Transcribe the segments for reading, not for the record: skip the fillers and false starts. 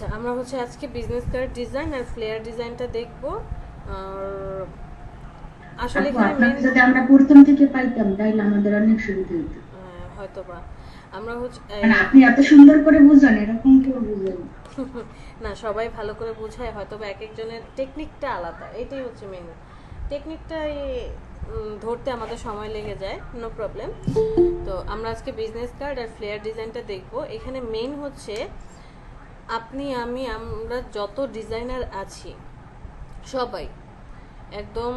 আচ্ছা, আমরা হচ্ছে আজকে বিজনেস কার্ড ডিজাইন আর ফ্লেয়ার ডিজাইনটা দেখব। আর আসলে আপু, এখানে মেন আপনাকে যদি আমরা প্রথম থেকে পাইতাম তাহলে আমাদের অনেক সুবিধা হতো। হয়তোবা আমরা হচ্ছে মানে আপনি এত সুন্দর করে বুঝান, এরকম কেউ বুঝেন। না, সবাই ভালো করে বোঝায়, হয়তোবা এক একজনের টেকনিকটা আলাদা, এটাই হচ্ছে মেন। টেকনিকটা ধরতে আমাদের সময় লেগে যায়, নো প্রবলেম। তো আমরা আজকে বিজনেস কার্ড আর ফ্লেয়ার ডিজাইনটা দেখব। এখানে মেন হচ্ছে আপনি আমি আমরা যত ডিজাইনার আছি সবাই একদম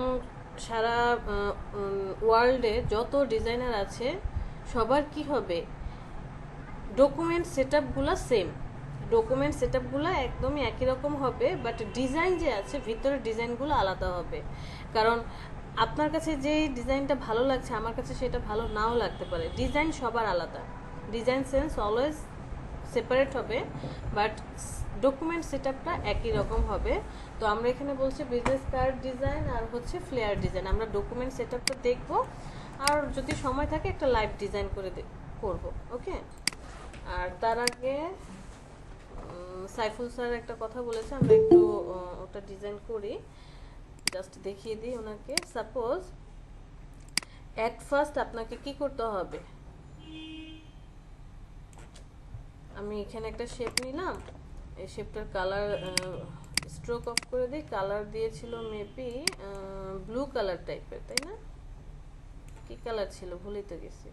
সারা ওয়ার্ল্ডে যত ডিজাইনার আছে সবার কি হবে, ডকুমেন্ট সেট আপগুলো সেম, ডকুমেন্ট সেট আপগুলো একদমই একই রকম হবে, বাট ডিজাইন যে আছে ভিতরের ডিজাইনগুলো আলাদা হবে। কারণ আপনার কাছে যে ডিজাইনটা ভালো লাগছে আমার কাছে সেটা ভালো নাও লাগতে পারে, ডিজাইন সবার আলাদা, ডিজাইন সেন্স অলওয়েজ সেপারেট হবে, বাট ডকুমেন্ট সেট আপটা একই রকম হবে। তো আমরা এখানে বলছি বিজনেস কার্ড ডিজাইন আর হচ্ছে ফ্লেয়ার ডিজাইন, আমরা ডকুমেন্ট সেট আপটা দেখবো, আর যদি সময় থাকে একটা লাইভ ডিজাইন করে করবো। ওকে, আর তার আগে সাইফুল স্যার একটা কথা বলেছে, আমরা একটু ওটা ডিজাইন করি, জাস্ট দেখিয়ে দিই ওনাকে। সাপোজ অ্যাট ফার্স্ট আপনাকে কি করতে হবে, আমি এখানে একটা শেপ নিলাম, এই শেপটার কালার স্ট্রোক অফ করে দিই, কালার দিয়েছিল মেবি ব্লু কালার টাইপের, তাই না? কি কালার ছিল ভুলেই তো গেছি,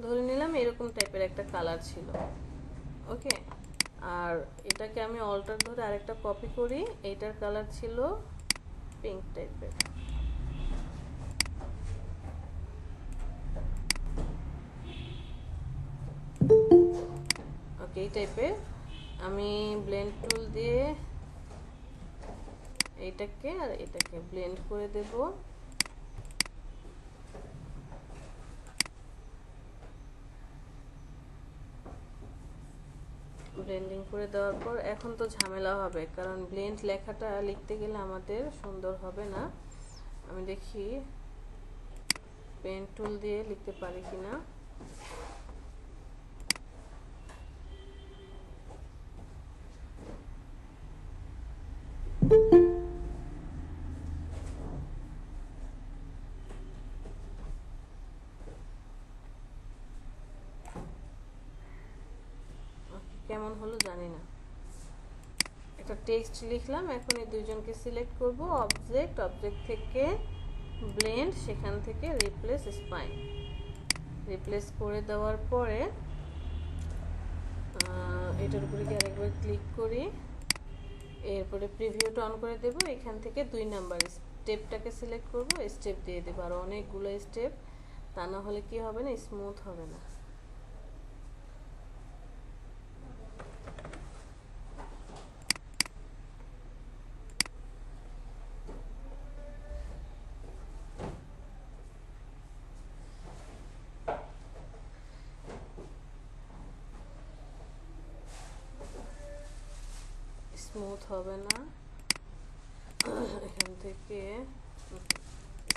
ধরে নিলাম এরকম টাইপের একটা কালার ছিল। ওকে, আর এটাকে আমি অল্টার ধরে আরেকটা কপি করি, এইটার কালার ছিল পিঙ্ক টাইপের। ওকে, এই টাইপের আমি ব্লেন্ড টুল দিয়ে এইটাকে আর এটাকে ব্লেন্ড করে দেব। ব্লেন্ডিং করে দেওয়ার পর এখন তো ঝামেলা হবে, কারণ ব্লেন্ড লেখাটা লিখতে গেলে আমাদের সুন্দর হবে না। আমি দেখি পেন টুল দিয়ে লিখতে পারি কিনা। কেমন হলো জানি না, একটা টেক্সট লিখলাম, এখন এই দুইজনকে সিলেক্ট করব, অবজেক্ট, অবজেক্ট থেকে ব্লেন্ড, সেখান থেকে রিপ্লেস স্পাইন, রিপ্লেস করে দেওয়ার পরে এটার উপরে গিয়ে আরেকবার ক্লিক করি, এরপরে প্রিভিউটা অন করে দেব, এখান থেকে 2 নাম্বার স্টেপটাকে সিলেক্ট করব, স্টেপ দিয়ে দেবো আর অনেকগুলো স্টেপ, তা না হলে কি হবে না, স্মুথ হবে না। স্মুথ হবে না, এখান থেকে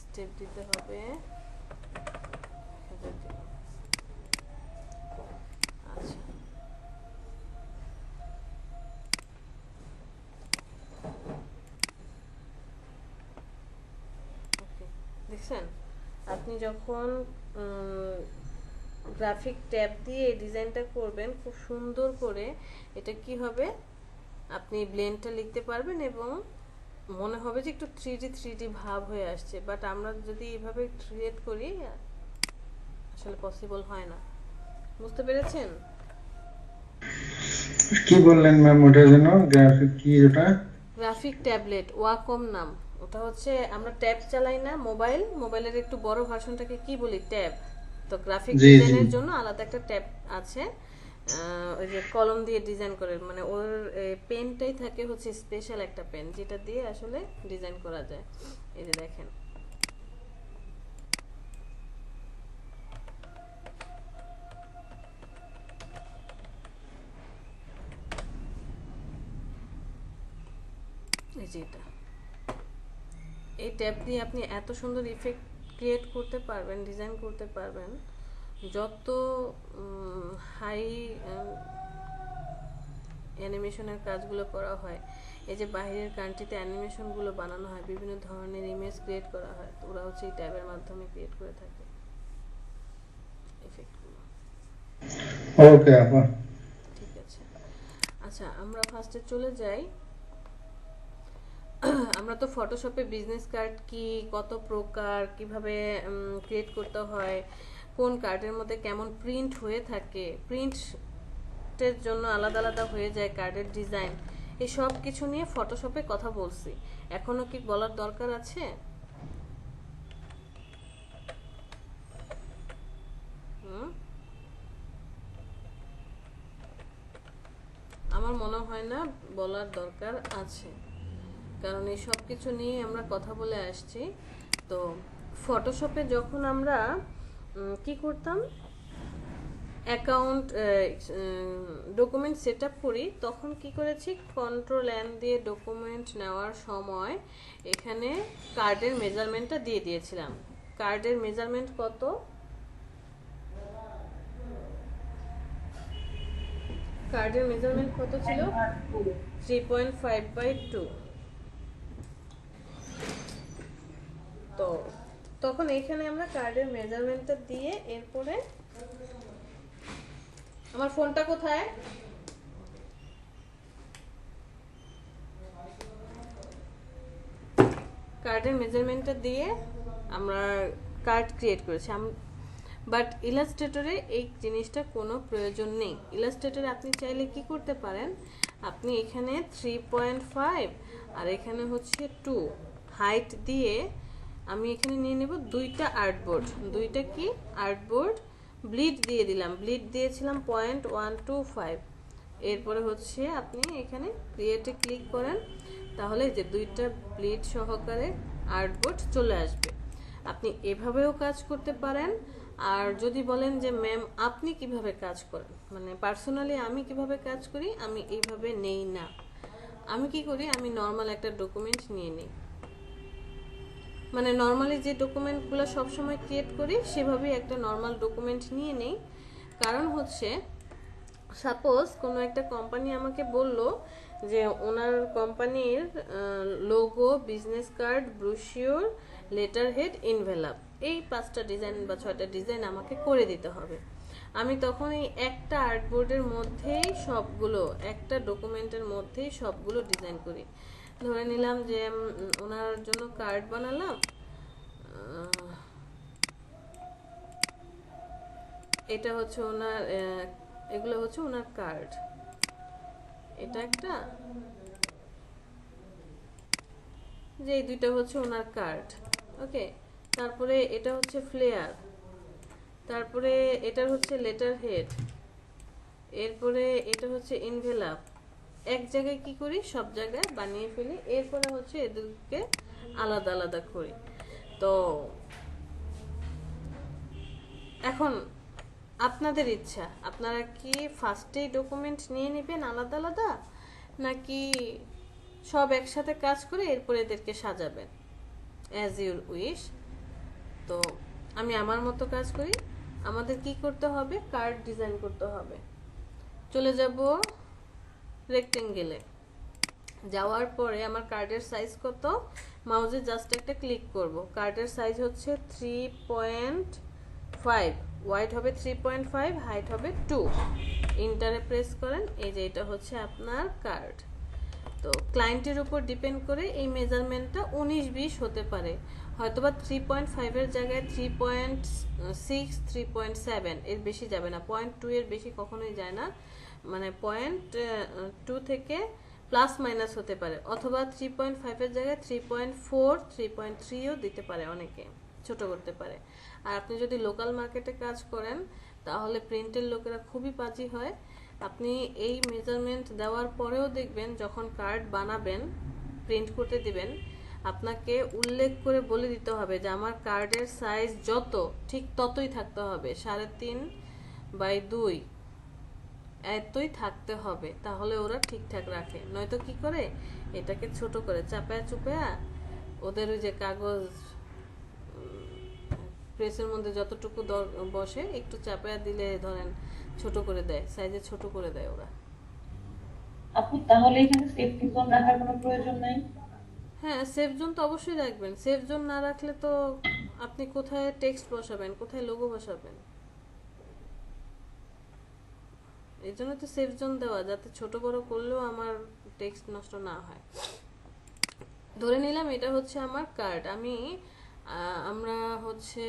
স্টেপ দিতে হবে। আচ্ছা, ওকে, দেখছেন আপনি যখন গ্রাফিক ট্যাব দিয়ে এই ডিজাইনটা করবেন খুব সুন্দর করে, এটা কি হবে, আপনি ব্লেন্ডটা লিখতে পারবেন এবং মনে হবে যে একটু থ্রি ডি ভাব হয়ে আসছে, বাট আমরা যদি এভাবে ক্রিয়েট করি আসলে পসিবল হয় না। বুঝতে পেরেছেন? কি বললেন ম্যাম, ওটার জন্য গ্রাফিক কি ওটা? গ্রাফিক ট্যাবলেট, ওয়াকম নাম। ওটা হচ্ছে আমরা ট্যাব চালাই না, মোবাইলের একটু বড় ভার্সনটাকে কি বলি, ট্যাব। তো গ্রাফিক জি জি। ডিজাইনের জন্য আলাদা একটা ট্যাব আছে, ওই যে কলম দিয়ে ডিজাইন করে, মানে ওর পেনটাই থাকে হচ্ছে স্পেশাল একটা পেন, যেটা দিয়ে আসলে ডিজাইন করা যায়। এই যে দেখেন, এই যে এটা, এই ট্যাব দিয়ে আপনি এত সুন্দর ইফেক্ট ক্রিয়েট করতে পারবেন, ডিজাইন করতে পারবেন, যত হাই অ্যানিমেশনের কাজগুলো করা হয়, এই যে বাইরের কান্ট্রিতে অ্যানিমেশনগুলো বানানো হয়, বিভিন্ন ধরনের ইমেজ ক্রিয়েট করা হয়, তো ওরা হচ্ছে এই ট্যাবের মাধ্যমে ক্রিয়েট করে থাকে এফেক্টগুলো। ওকে আপা। ঠিক আছে, আচ্ছা আমরা ফার্স্টে চলে যাই। আমরা তো ফটোশপে বিজনেস কার্ড কি, কত প্রকার, কিভাবে ক্রিয়েট করতে হয়, কোন কার্ডের মধ্যে কেমন প্রিন্ট হয়ে থাকে, প্রিন্টের জন্য আলাদা আলাদা হয়ে যায় কার্ডের ডিজাইন, এই সব কিছু নিয়ে ফটোশপে কথা বলছি। এখনো কি বলার দরকার আছে? আমার মনে হয় না বলার দরকার আছে, কারণ এই সব কিছু নিয়ে আমরা কথা বলে আসছি। তো ফটোশপে যখন আমরা কি করতাম, অ্যাকাউন্ট ডকুমেন্ট সেট আপ করি, তখন কি করেছি, কন্ট্রোল N দিয়ে ডকুমেন্ট নেওয়ার সময় এখানে কার্ডের মেজারমেন্টটা দিয়ে দিয়েছিলাম। কার্ডের মেজারমেন্ট কত? কার্ডের মেজারমেন্ট কত ছিল? 3.5/2। তো তখন এখানে আমরা কার্ডের মেজারমেন্টটা দিয়ে, এরপরে আমার ফোনটা কোথায়, কার্ডের মেজারমেন্টটা দিয়ে আমরা কার্ড ক্রিয়েট করেছি। বাট ইলাস্ট্রেটরে এই জিনিসটা কোনো প্রয়োজন নেই। ইলাস্ট্রেটরে আপনি চাইলে কি করতে পারেন, আপনি এখানে 3.5 আর এখানে হচ্ছে 2 হাইট দিয়ে আমি এখানে নিয়ে নেব দুইটা আর্টবোর্ড। দুইটা কি আর্টবোর্ড, ব্লিড দিয়ে দিলাম, ব্লিড দিয়েছিলাম 0.125। এরপরে হচ্ছে আপনি এখানে ক্রিয়েটে ক্লিক করেন, তাহলে যে দুইটা ব্লিড সহকারে আর্টবোর্ড চলে আসবে। আপনি এভাবেও কাজ করতে পারেন। আর যদি বলেন যে ম্যাম আপনি কিভাবে কাজ করেন, মানে পার্সোনালি আমি কিভাবে কাজ করি, আমি এইভাবে নেই না। আমি কি করি, আমি নর্মাল একটা ডকুমেন্ট নিয়ে নিই, মানে নর্মালি যে ডকুমেন্টগুলো সবসময় ক্রিয়েট করি সেভাবেই একটা নর্মাল ডকুমেন্ট নিয়ে নেই। কারণ হচ্ছে সাপোজ কোনো একটা কোম্পানি আমাকে বলল যে ওনার কোম্পানির logo, business card, brochure, letter head, envelope, এই 5টা ডিজাইন বা 6টা ডিজাইন আমাকে করে দিতে হবে। আমি তখন এই একটা আর্টবোর্ডের মধ্যেই সবগুলো, একটা ডকুমেন্টের মধ্যেই সবগুলো ডিজাইন করি। ধরে নিলাম যে ওনার জন্য কার্ড বানালাম, এটা হচ্ছে ওনার, এগুলো হচ্ছে ওনার কার্ড, এটা একটা, যে এই দুইটা হচ্ছে ওনার কার্ড। ওকে, তারপরে এটা হচ্ছে ফ্লেয়ার, তারপরে এটা হচ্ছে লেটার হেড, এরপরে এটা হচ্ছে এনভেলাপ। এক জায়গায় কি করি, সব জায়গায় বানিয়ে ফেলি, এরপরে হচ্ছে এদেরকে আলাদা আলাদা করি। তো এখন আপনাদের ইচ্ছা, আপনারা কি ফার্স্টেই ডকুমেন্ট নিয়ে নেবেন আলাদা আলাদা, নাকি সব একসাথে কাজ করে এরপরে এদেরকে সাজাবেন, অ্যাজ ইউর উইশ। তো আমি আমার মতো কাজ করি। আমাদের কি করতে হবে, কার্ড ডিজাইন করতে হবে। চলে যাব রেক্টেঙ্গেলে, যাওয়ার পরে আমার কার্ডের সাইজ কত, মাউসে জাস্ট একটা ক্লিক করব, কার্ডের সাইজ হচ্ছে 3.5, ওয়াইড হবে 3.5, হাইট হবে 2, ইন্টারে প্রেস করেন। এই যে এটা হচ্ছে আপনার কার্ড। তো ক্লায়েন্টের উপর ডিপেন্ড করে এই মেজারমেন্টটা 19-20 হতে পারে, হয়তোবা 3.5 এর জায়গায় 3.6, 3.7, এর বেশি যাবে না। 0.2 এর বেশি কখনোই যায় না, মানে 0.2 থেকে প্লাস মাইনাস হতে পারে, অথবা 3.5 এর জায়গায় 3.4, 3.3ও দিতে পারে, অনেকে ছোট করতে পারে। আর আপনি যদি লোকাল মার্কেটে কাজ করেন তাহলে প্রিন্টের লোকেরা খুবই পাজি হয়। আপনি এই মেজারমেন্ট দেওয়ার পরেও দেখবেন যখন কার্ড বানাবেন, প্রিন্ট করতে দিবেন, আপনাকে উল্লেখ করে বলে দিতে হবে যে আমার কার্ডের সাইজ যত ঠিক ততই থাকতে হবে, 3.5/2 এতই থাকতে হবে, তাহলে ওরা ঠিকঠাক রাখে। নয়তো কি করে, এটাকে ছোট করে চাপায়া চুপায়া ওদের ওই যে কাগজ প্রেসের মধ্যে যতটুকু বসে একটু চাপায়া দিলে ধরেন ছোট করে দেয়, সাইজে ছোট করে দেয় ওরা। আপু তাহলে এখানে সেফটি জোন রাখার কোনো প্রয়োজন নাই? হ্যাঁ, সেফ জোন তো অবশ্যই রাখবেন। সেফ জোন না রাখলে তো আপনি কোথায় টেক্সট বসাবেন, কোথায় লোগো বসাবেন? এই জন্য তো সেফ জোন দেওয়া, যাতে ছোট বড় করলেও আমার টেক্সট নষ্ট না হয়। ধরে নিলাম এটা হচ্ছে আমার কার্ড। আমরা হচ্ছে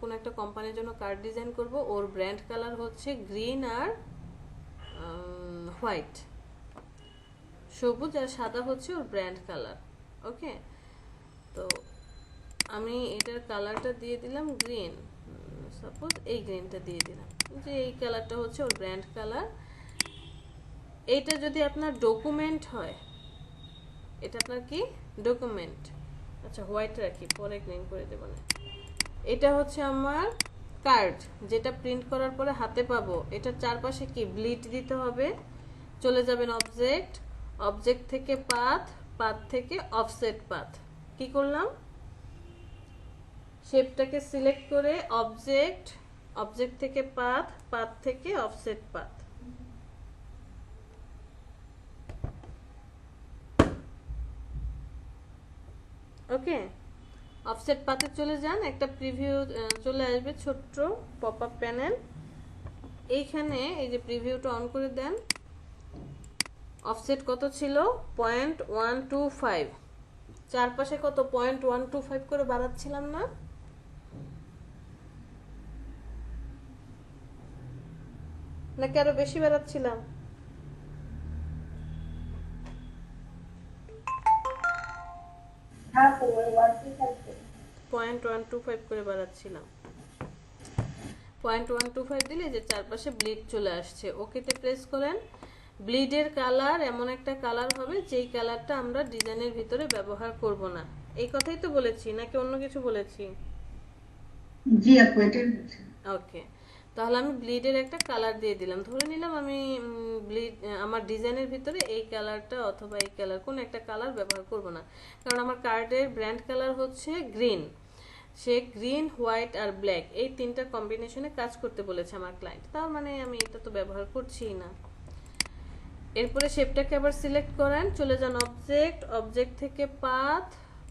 কোন একটা কোম্পানির জন্য কার্ড ডিজাইন করব। ওর ব্র্যান্ড কালার হচ্ছে গ্রিন আর হোয়াইট, সবুজ আর সাদা হচ্ছে ওর ব্র্যান্ড কালার। ওকে, তো আমি এটার কালারটা দিয়ে দিলাম গ্রিন, সাপোজ এই গ্রিনটা দিয়ে দিলাম, যে এই কালারটা হচ্ছে ওর ব্র্যান্ড কালার। এইটা যদি আপনার ডকুমেন্ট হয়, এটা আপনার কি ডকুমেন্ট, আচ্ছা হোয়াইট রাখি, পরে গ্রিন করে দেবো না। এটা হচ্ছে আমার কার্ড, যেটা প্রিন্ট করার পরে হাতে পাবো। এটার চারপাশে কি ব্লিড দিতে হবে। চলে যাবেন অবজেক্ট, অবজেক্ট থেকে পাথ, পাথ থেকে অফসেট পাথ। কি করলাম, শেপটাকে সিলেক্ট করে অবজেক্ট, অবজেক্ট থেকে পাথ, পাথ থেকে অফসেট পাথ। ওকে, অফসেট পাথে চলে যান, একটা প্রিভিউ চলে আসবে, ছোট্ট পপ আপ প্যানেল। এইখানে এই যে প্রিভিউটা অন করে দেন। অফসেট কত ছিল, 0.125, চারপাশে কত 0.125 করে বাড়াচ্ছিলাম না? নাকি আরো বেশি বাড়াচ্ছিলাম? হ্যাঁ তো ওই 125 0.125 করে বাড়াচ্ছিলাম। 0.125 দিলে যে চারপাশে ব্লিড চলে আসছে। ওকেতে প্রেস করেন। ব্লিডের কালার এমন একটা কালার হবে যেই কালারটা আমরা ডিজাইনের ভিতরে ব্যবহার করব না। এই কথাই তো বলেছি নাকি অন্য কিছু বলেছি? জি আপু এটাই বলছি। ওকে, তাহলে আমি ব্লিডের একটা কালার দিয়ে দিলাম। ধরে নিলাম আমি ব্লিড আমার ডিজাইনের ভিতরে এই কালারটা অথবা এই কালার কোন একটা কালার ব্যবহার করব না, কারণ আমার কার্ডের ব্র্যান্ড কালার হচ্ছে গ্রিন। সে গ্রিন, হোয়াইট আর ব্ল্যাক এই তিনটা কম্বিনেশনে কাজ করতে বলেছে আমার ক্লায়েন্ট, তার মানে আমি এটা তো ব্যবহার করছিই না। এরপরে শেপটাকে আবার সিলেক্ট করেন, চলে যান অবজেক্ট, অবজেক্ট থেকে পাথ,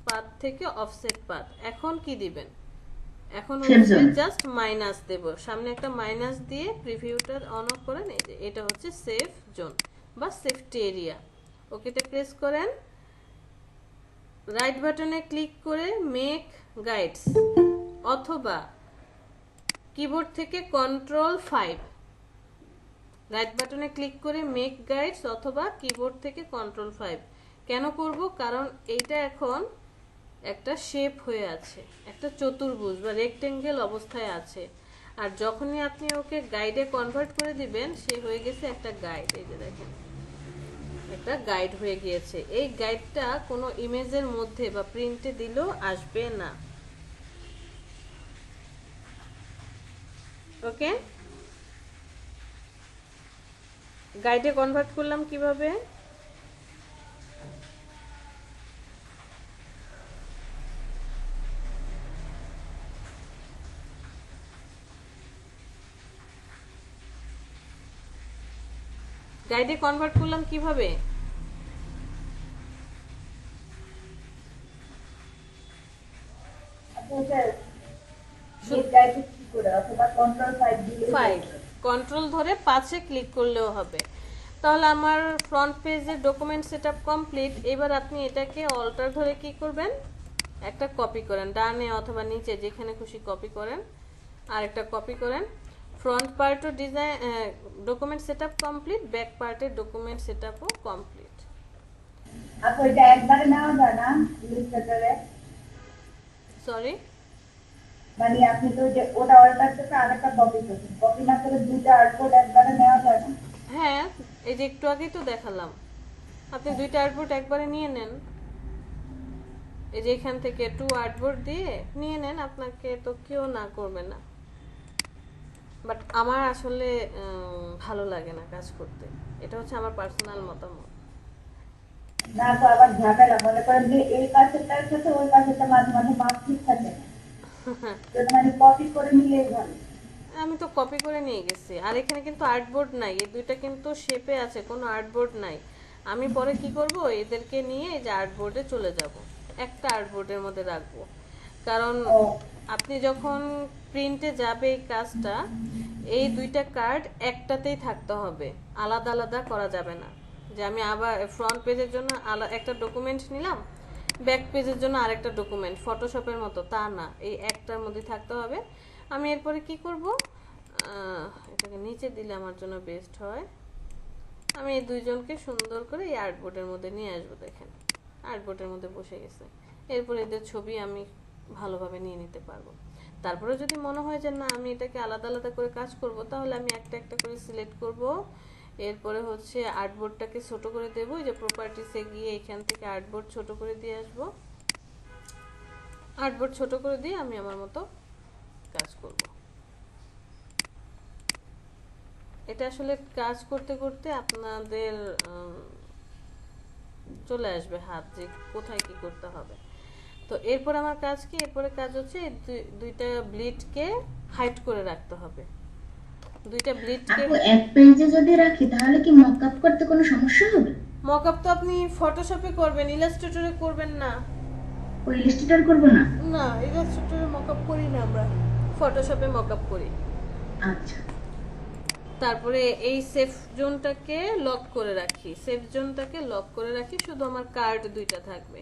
পাথ থেকে অফসেট পাথ। এখন কি দিবেন, এখন হচ্ছে জাস্ট মাইনাস দেব, সামনে একটা মাইনাস দিয়ে প্রিভিউটা অন অফ করেন। এই যে এটা হচ্ছে সেফ জোন বা সেফটি এরিয়া। ওকেতে প্রেস করেন, রাইট বাটনে ক্লিক করে মেক গাইডস, অথবা কিবোর্ড থেকে Ctrl+5, রাইট বাটনে ক্লিক করে মেক গাইডস অথবা কিবোর্ড থেকে Ctrl+5 কেন করব, কারণ এইটা এখন একটা শেপ হয়ে আছে, একটা চতুর্ভুজ বা রেক্টেঙ্গেল অবস্থায় আছে। আর যখনই আপনি ওকে গাইডে কনভার্ট করে দিবেন, সে হয়ে গেছে একটা গাইড। এই যে দেখেন, একটা গাইড হয়ে গিয়েছে। এই গাইডটা কোনো ইমেজের মধ্যে বা প্রিন্টে দিলেও আসবে না। ওকে, গাইডে কনভার্ট করলাম কিভাবে, গাইডে কনভার্ট করলাম কিভাবে, কন্ট্রোল ধরে 5-এ ক্লিক করলেও হবে। তাহলে আমার ফ্রন্ট পেজের ডকুমেন্ট সেটআপ কমপ্লিট। এবার আপনি এটাকে অল্টার ধরে কি করবেন, একটা কপি করেন, ডানে অথবা নিচে যেখানে খুশি কপি করেন, আর একটা কপি করেন। ফ্রন্ট পার্টও design document setup complete, back পার্টের ডকুমেন্ট সেটআপও কমপ্লিট। আপু এটা একবারে নেওয়া যায় না ইলাস্ট্রেটরে? সরি, মানে আপনি তো যে ওটা অর্ডার থেকে আরেকটা কপি করছেন, কপি না করে দুইটা আউটপুট একবারে নেওয়া যায় না? হ্যাঁ, এই যে একটু আগেই তো দেখালাম, আপনি দুইটা আউটপুট একবারে নিয়ে নেন। এই যে এখান থেকে 2 আউটপুট দিয়ে নিয়ে নেন, আপনাকে তো কেউ না করবে না। বাট আমার আসলে ভালো লাগে না কাজ করতে, এটা হচ্ছে আমার পার্সোনাল মতামত। না তো আবার ঝামেলা, মনে করেন যে এই পাশেরটার সাথে ওই পাশেরটা মাঝে মাঝে মাপ ঠিক থাকে না, তো মানে কপি করে নিলেই ভালো। আমি তো কপি করে নিয়ে গেছি, আর এখানে কিন্তু আর্টবোর্ড নাই, এই দুইটা কিন্তু শেপে আছে, কোনো আর্টবোর্ড নাই। আমি পরে কি করব, এদেরকে নিয়ে এই যে আর্টবোর্ডে চলে যাব, একটা আর্টবোর্ডের মধ্যে রাখবো। কারণ ও আপনি যখন প্রিন্টে যাবে এই কাজটা, এই দুইটা কার্ড একটাতেই থাকতে হবে, আলাদা আলাদা করা যাবে না। যে আমি আবার ফ্রন্ট পেজের জন্য একটা ডকুমেন্ট নিলাম, ব্যাক পেজের জন্য আরেকটা ডকুমেন্ট, ফটোশপের মতো তা না, এই একটার মধ্যে থাকতে হবে। আমি এরপরে কি করব, এটাকে নিচে দিলে আমার জন্য বেস্ট হয়। আমি এই দুইজনকে সুন্দর করে এই আর্টবোর্ডের মধ্যে নিয়ে আসবো। দেখেন আর্টবোর্ডের মধ্যে বসে গেছে। এরপর এদের ছবি আমি ভালোভাবে নিয়ে নিতে পারবো। তারপরে যদি মনে হয় যে না আমি এটাকে আলাদা আলাদা করে কাজ করব, তাহলে আমি একটা একটা করে সিলেক্ট করব। এরপরে হচ্ছে আর্টবোর্ডটাকে ছোট করে দেব, এই যে প্রপার্টিসে গিয়ে এখান থেকে আর্টবোর্ড ছোট করে দিয়ে আসবো। আর্টবোর্ড ছোট করে দিয়ে আমি আমার মতো কাজ করব। এটা আসলে কাজ করতে করতে আপনাদের চলে আসবে হাত যে কোথায় কি করতে হবে। তো এরপর আমার কাজ কি, এরপরে কাজ হচ্ছে এই দুইটা ব্লিডকে হাইড করে রাখতে হবে। দুইটা ব্লিডকে আপু এক পেজে যদি রাখি তাহলে কি মকআপ করতে কোনো সমস্যা হবে? মকআপ তো আপনি ফটোশপে করবেন, ইলাস্ট্রেটরে করবেন না। ওই ইলাস্ট্রেটর করব না? না, ইলাস্ট্রেটরে মকআপ করি না আমরা, ফটোশপে মকআপ করি। আচ্ছা। তারপরে এই সেফ জোনটাকে লক করে রাখি, সেফ জোনটাকে লক করে রাখি, শুধু আমার কার্ড দুইটা থাকবে।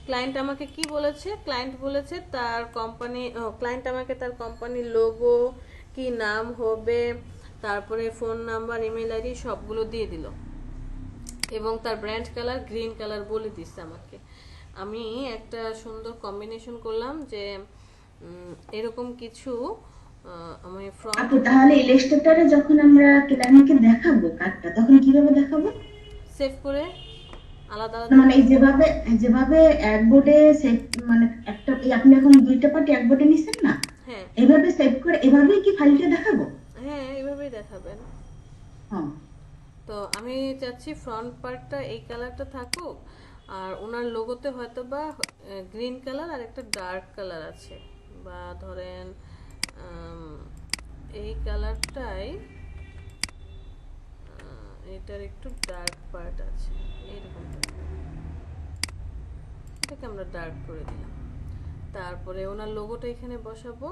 ক্লায়েন্ট আমাকে কি বলেছে, ক্লায়েন্ট বলেছে তার কোম্পানি, ক্লায়েন্ট আমাকে তার কোম্পানির লোগো, কি নাম হবে, তারপরে ফোন নাম্বার, ইমেল আইডি সবগুলো দিয়ে দিল, এবং তার ব্র্যান্ড কালার গ্রিন কালার বলে দিচ্ছে আমাকে। আমি একটা সুন্দর কম্বিনেশন করলাম যে এরকম কিছু আমি ফ্রন্ট আপু তাহলে ইলাস্ট্রেটরে যখন আমরা ক্লায়েন্টকে দেখাবো কার্ডটা তখন কিভাবে দেখাবো? সেভ করে আলাদা না, আলাদা। মানে এই যেভাবে যেভাবে এক বোর্ডে সেভ, মানে একটা আপনি এখন দুইটা পার্টি এক বোর্ডে নিছেন না, হ্যাঁ এইভাবে সেভ করে এভাবেই কি ফাইলটা দেখাবো? হ্যাঁ, এইভাবেই দেখাবেন। হ্যাঁ। তো আমি চাচ্ছি ফ্রন্ট পার্টটা এই কালারটা থাকুক, আর ওনার লোগোতে হয়তো বা গ্রিন কালার আর একটা ডার্ক কালার আছে, বা ধরেন এই কালারটাই, এটার একটু ডার্ক পার্ট আছে, এইরকম এটাকে আমরা ডার্ক করে দিলাম। তারপরে ওনার লোগোটা এখানে বসাবো।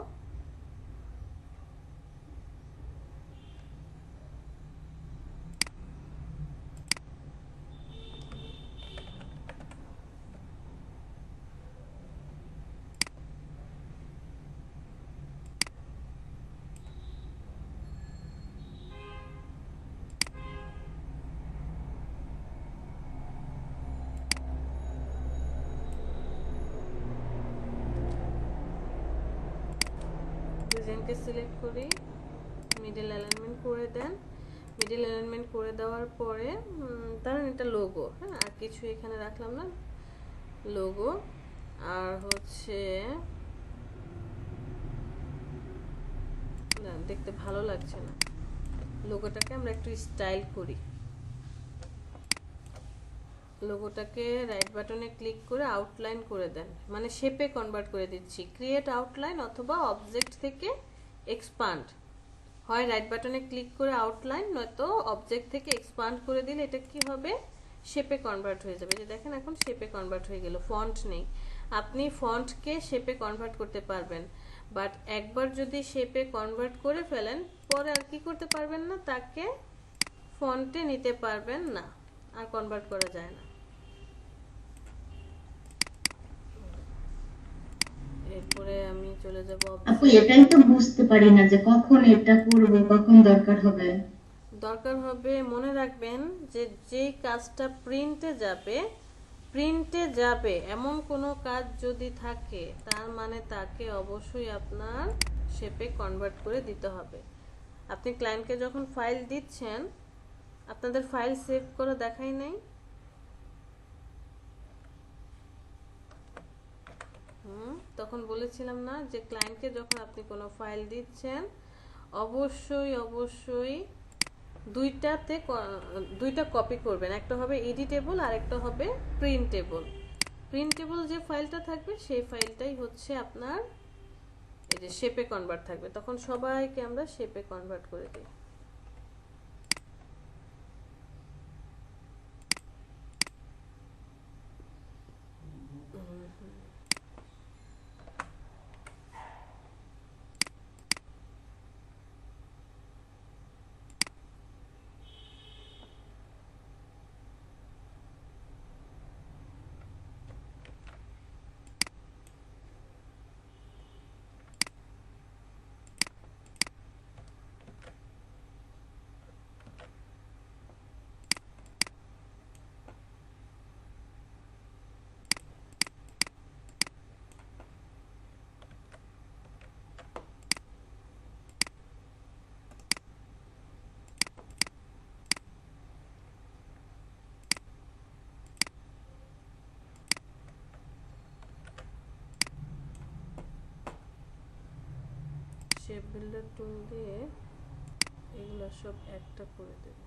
ডিজাইনকে সিলেক্ট করি, মিডল অ্যালাইনমেন্ট করে দেন। মিডল অ্যালাইনমেন্ট করে দেওয়ার পরে ধরেন এটা লোগো, হ্যাঁ, আর কিছু এখানে রাখলাম না, লোগো। আর হচ্ছে না, দেখতে ভালো লাগছে না, লোগোটাকে আমরা একটু স্টাইল করি। লোগোটাকে রাইট বাটনে ক্লিক করে আউটলাইন করে দেন, মানে শেপে কনভার্ট করে দিচ্ছি। ক্রিয়েট আউটলাইন অথবা অবজেক্ট থেকে এক্সপান্ড, হয় রাইট বাটনে ক্লিক করে আউটলাইন, নয়তো অবজেক্ট থেকে এক্সপান্ড করে দিলে এটা কি হবে, শেপে কনভার্ট হয়ে যাবে। যে দেখেন এখন শেপে কনভার্ট হয়ে গেল, ফন্ট নেই। আপনি ফন্টকে শেপে কনভার্ট করতে পারবেন, বাট একবার যদি শেপে কনভার্ট করে ফেলেন পরে আর কি করতে পারবেন না, তাকে ফন্টে নিতে পারবেন না, আর কনভার্ট করা যায় না। এরপরে আমি চলে যাব আপু এটাই তো বুঝতে পারি না যে কখন এটা করব, কখন দরকার হবে। দরকার হবে, মনে রাখবেন যে যেই কাজটা প্রিন্টে যাবে এমন কোনো কাজ যদি থাকে, তার মানে তাকে অবশ্যই আপনার শেপে কনভার্ট করে দিতে হবে। আপনি ক্লায়েন্টকে যখন ফাইল দিচ্ছেন, আপনাদের ফাইল সেভ করে দেখাই নাই, তখন বলেছিলাম না যে ক্লায়েন্টকে যখন আপনি কোনো ফাইল দিচ্ছেন অবশ্যই অবশ্যই দুইটা কপি করবেন, একটা হবে এডিটেবল আর একটা হবে প্রিন্টেবল। প্রিন্টেবল যে ফাইলটা থাকবে সেই ফাইলটাই হচ্ছে আপনার এই যে শেপে কনভার্ট থাকবে, তখন সবাইকে আমরা শেপে কনভার্ট করে দিই। শেপ বিল্ডার টুল দিয়ে এগুলো সব একটা করে দেব।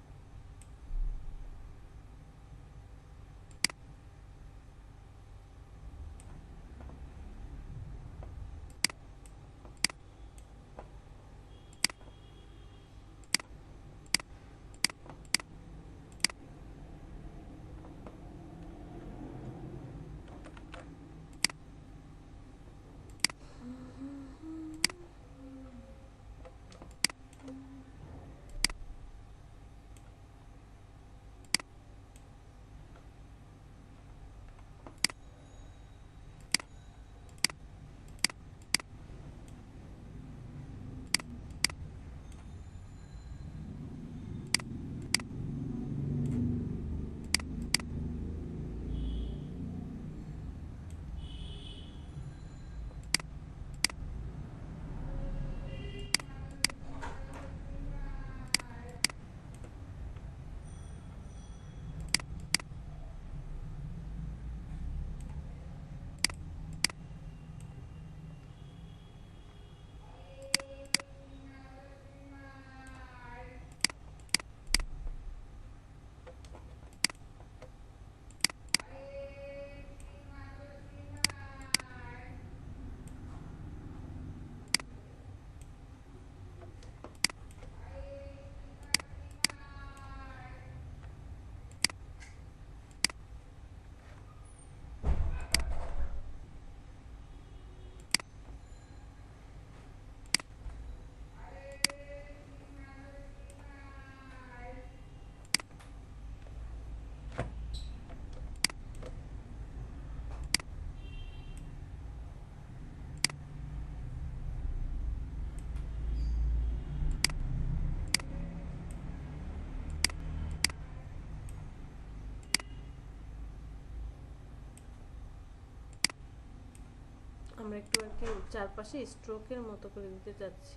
আমরা একটু আর কি চারপাশে স্ট্রোকের মতো করে দিতে যাচ্ছি।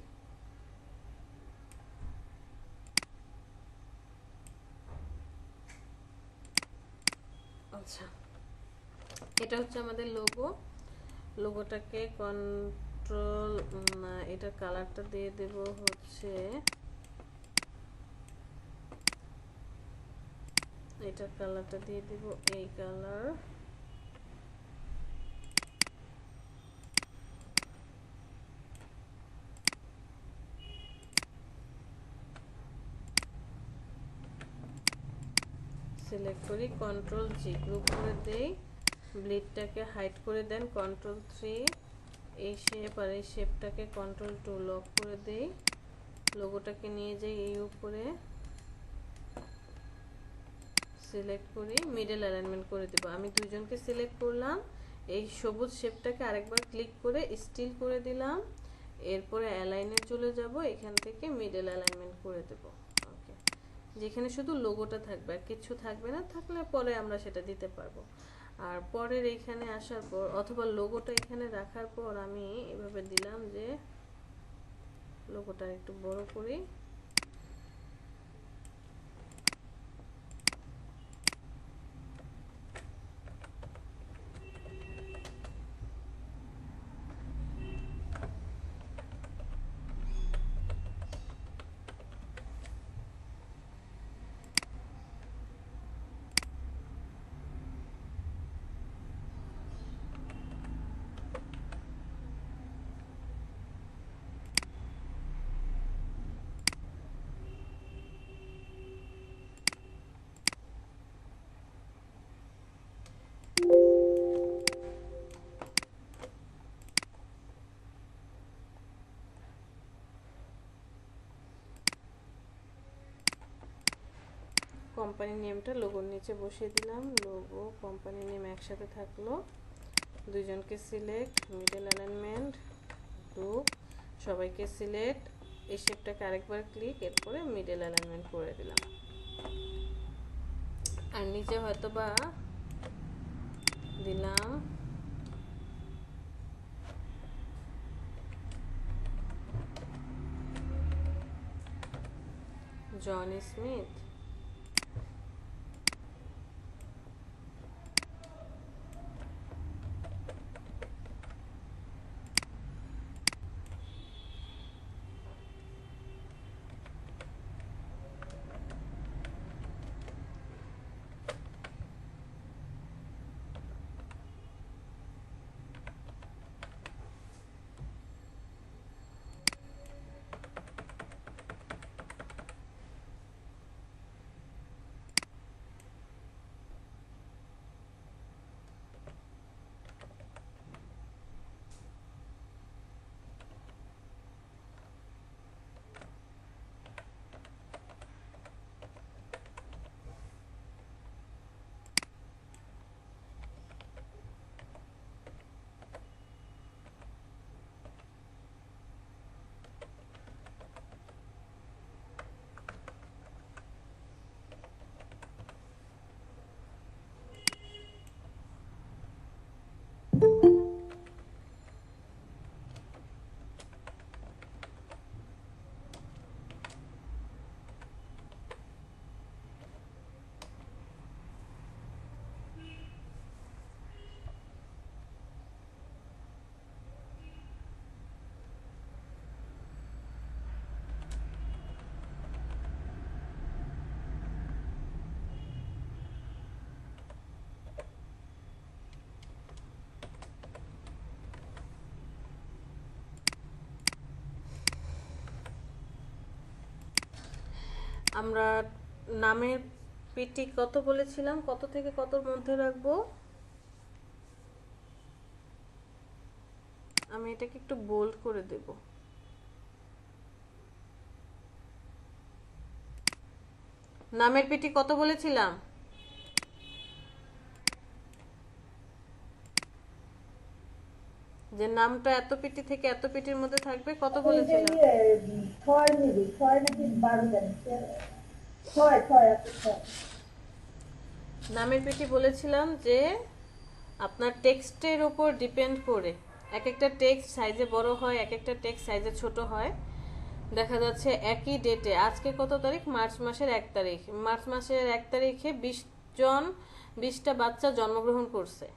আচ্ছা, এটা হচ্ছে আমাদের লোগো। লোগোটাকে কন্ট্রোল, এটার কালারটা দিয়ে দেব হচ্ছে, এটার কালারটা দিয়ে দেব এই কালার। সিলেক্ট করি, কন্ট্রোল জি, গ্রুপ করে দেই, ব্লিডটাকে হাইড করে দেন, কন্ট্রোল 3, এই শেপ আর এই শেপটাকে কন্ট্রোল 2 লক করে দেই। লোগোটাকে নিয়ে যাই এই উপরে, সিলেক্ট করি, মিডল অ্যালাইনমেন্ট করে দেব। আমি দুইজনকে সিলেক্ট করলাম, এই সবুজ শেপটাকে আরেকবার ক্লিক করে স্টিল করে দিলাম, এরপরে অ্যালাইনে চলে যাব, এখান থেকে মিডল অ্যালাইনমেন্ট করে দেব। ওকে, যেখানে শুধু লোগোটা থাকবে আর কিছু থাকবে না, থাকলে পরে আমরা সেটা দিতে পারবো। আর পরের এইখানে আসার পর অথবা লোগোটা এখানে রাখার পর আমি এভাবে দিলাম যে লোগোটা একটু বড় করি, কোম্পানি নেমটা লোগোর নিচে বসিয়ে দিলাম, লোগো কোম্পানি নেম একসাথে থাকলো। দুইজনকে সিলেক্ট, মিডল অ্যালাইনমেন্ট, গ্রুপ, সবাইকে সিলেক্ট, এই শেপটাকে আরেকবার ক্লিক, এরপরে মিডল অ্যালাইনমেন্ট করে দিলাম। আর নিচে হয়তো বা দিলাম জন স্মিথ, আমরা নামের পেটি কত বলেছিলাম, কত থেকে কতর মধ্যে রাখবো? আমি এটাকে একটু বোল্ড করে দেব। নামের পেটি কত বলেছিলাম? যে নামটা এত পেটি থেকে এত পেটির মধ্যে থাকবে, কত বলেছিলাম? 6 নিবি, 6 নাকি 12 জানি, 6 আপনি 6। নামের পেটি বলেছিলাম যে আপনার টেক্সটের উপর ডিপেন্ড করে এক একটা টেক্সট সাইজে বড় হয়, এক একটা টেক্সট সাইজে ছোট হয়। দেখা যাচ্ছে একই ডেটে, আজকে কত তারিখ? মার্চ মাসের 1 তারিখ। মার্চ মাসের 1 তারিখে 20টা বাচ্চা জন্মগ্রহণ করছে।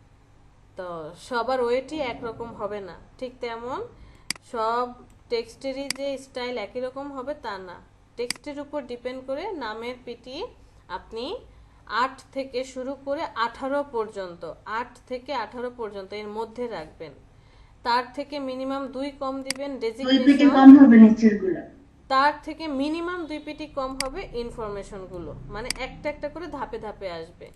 তো সবার ওয়েটই একরকম হবে না, ঠিক তেমন সব টেক্সটেরই যে স্টাইল একই রকম হবে তা না। টেক্সটের উপর ডিপেন্ড করে নামের পেটি আপনি 8 থেকে শুরু করে 18 পর্যন্ত, 8 থেকে 18 পর্যন্ত এর মধ্যে রাখবেন। তার থেকে মিনিমাম 2 কম দিবেন দুই পেটি ডেজিগনেশন, কম হবে নিচের গুলো। তার থেকে মিনিমাম 2 পেটি কম হবে ইনফরমেশনগুলো, মানে একটা একটা করে ধাপে ধাপে আসবে।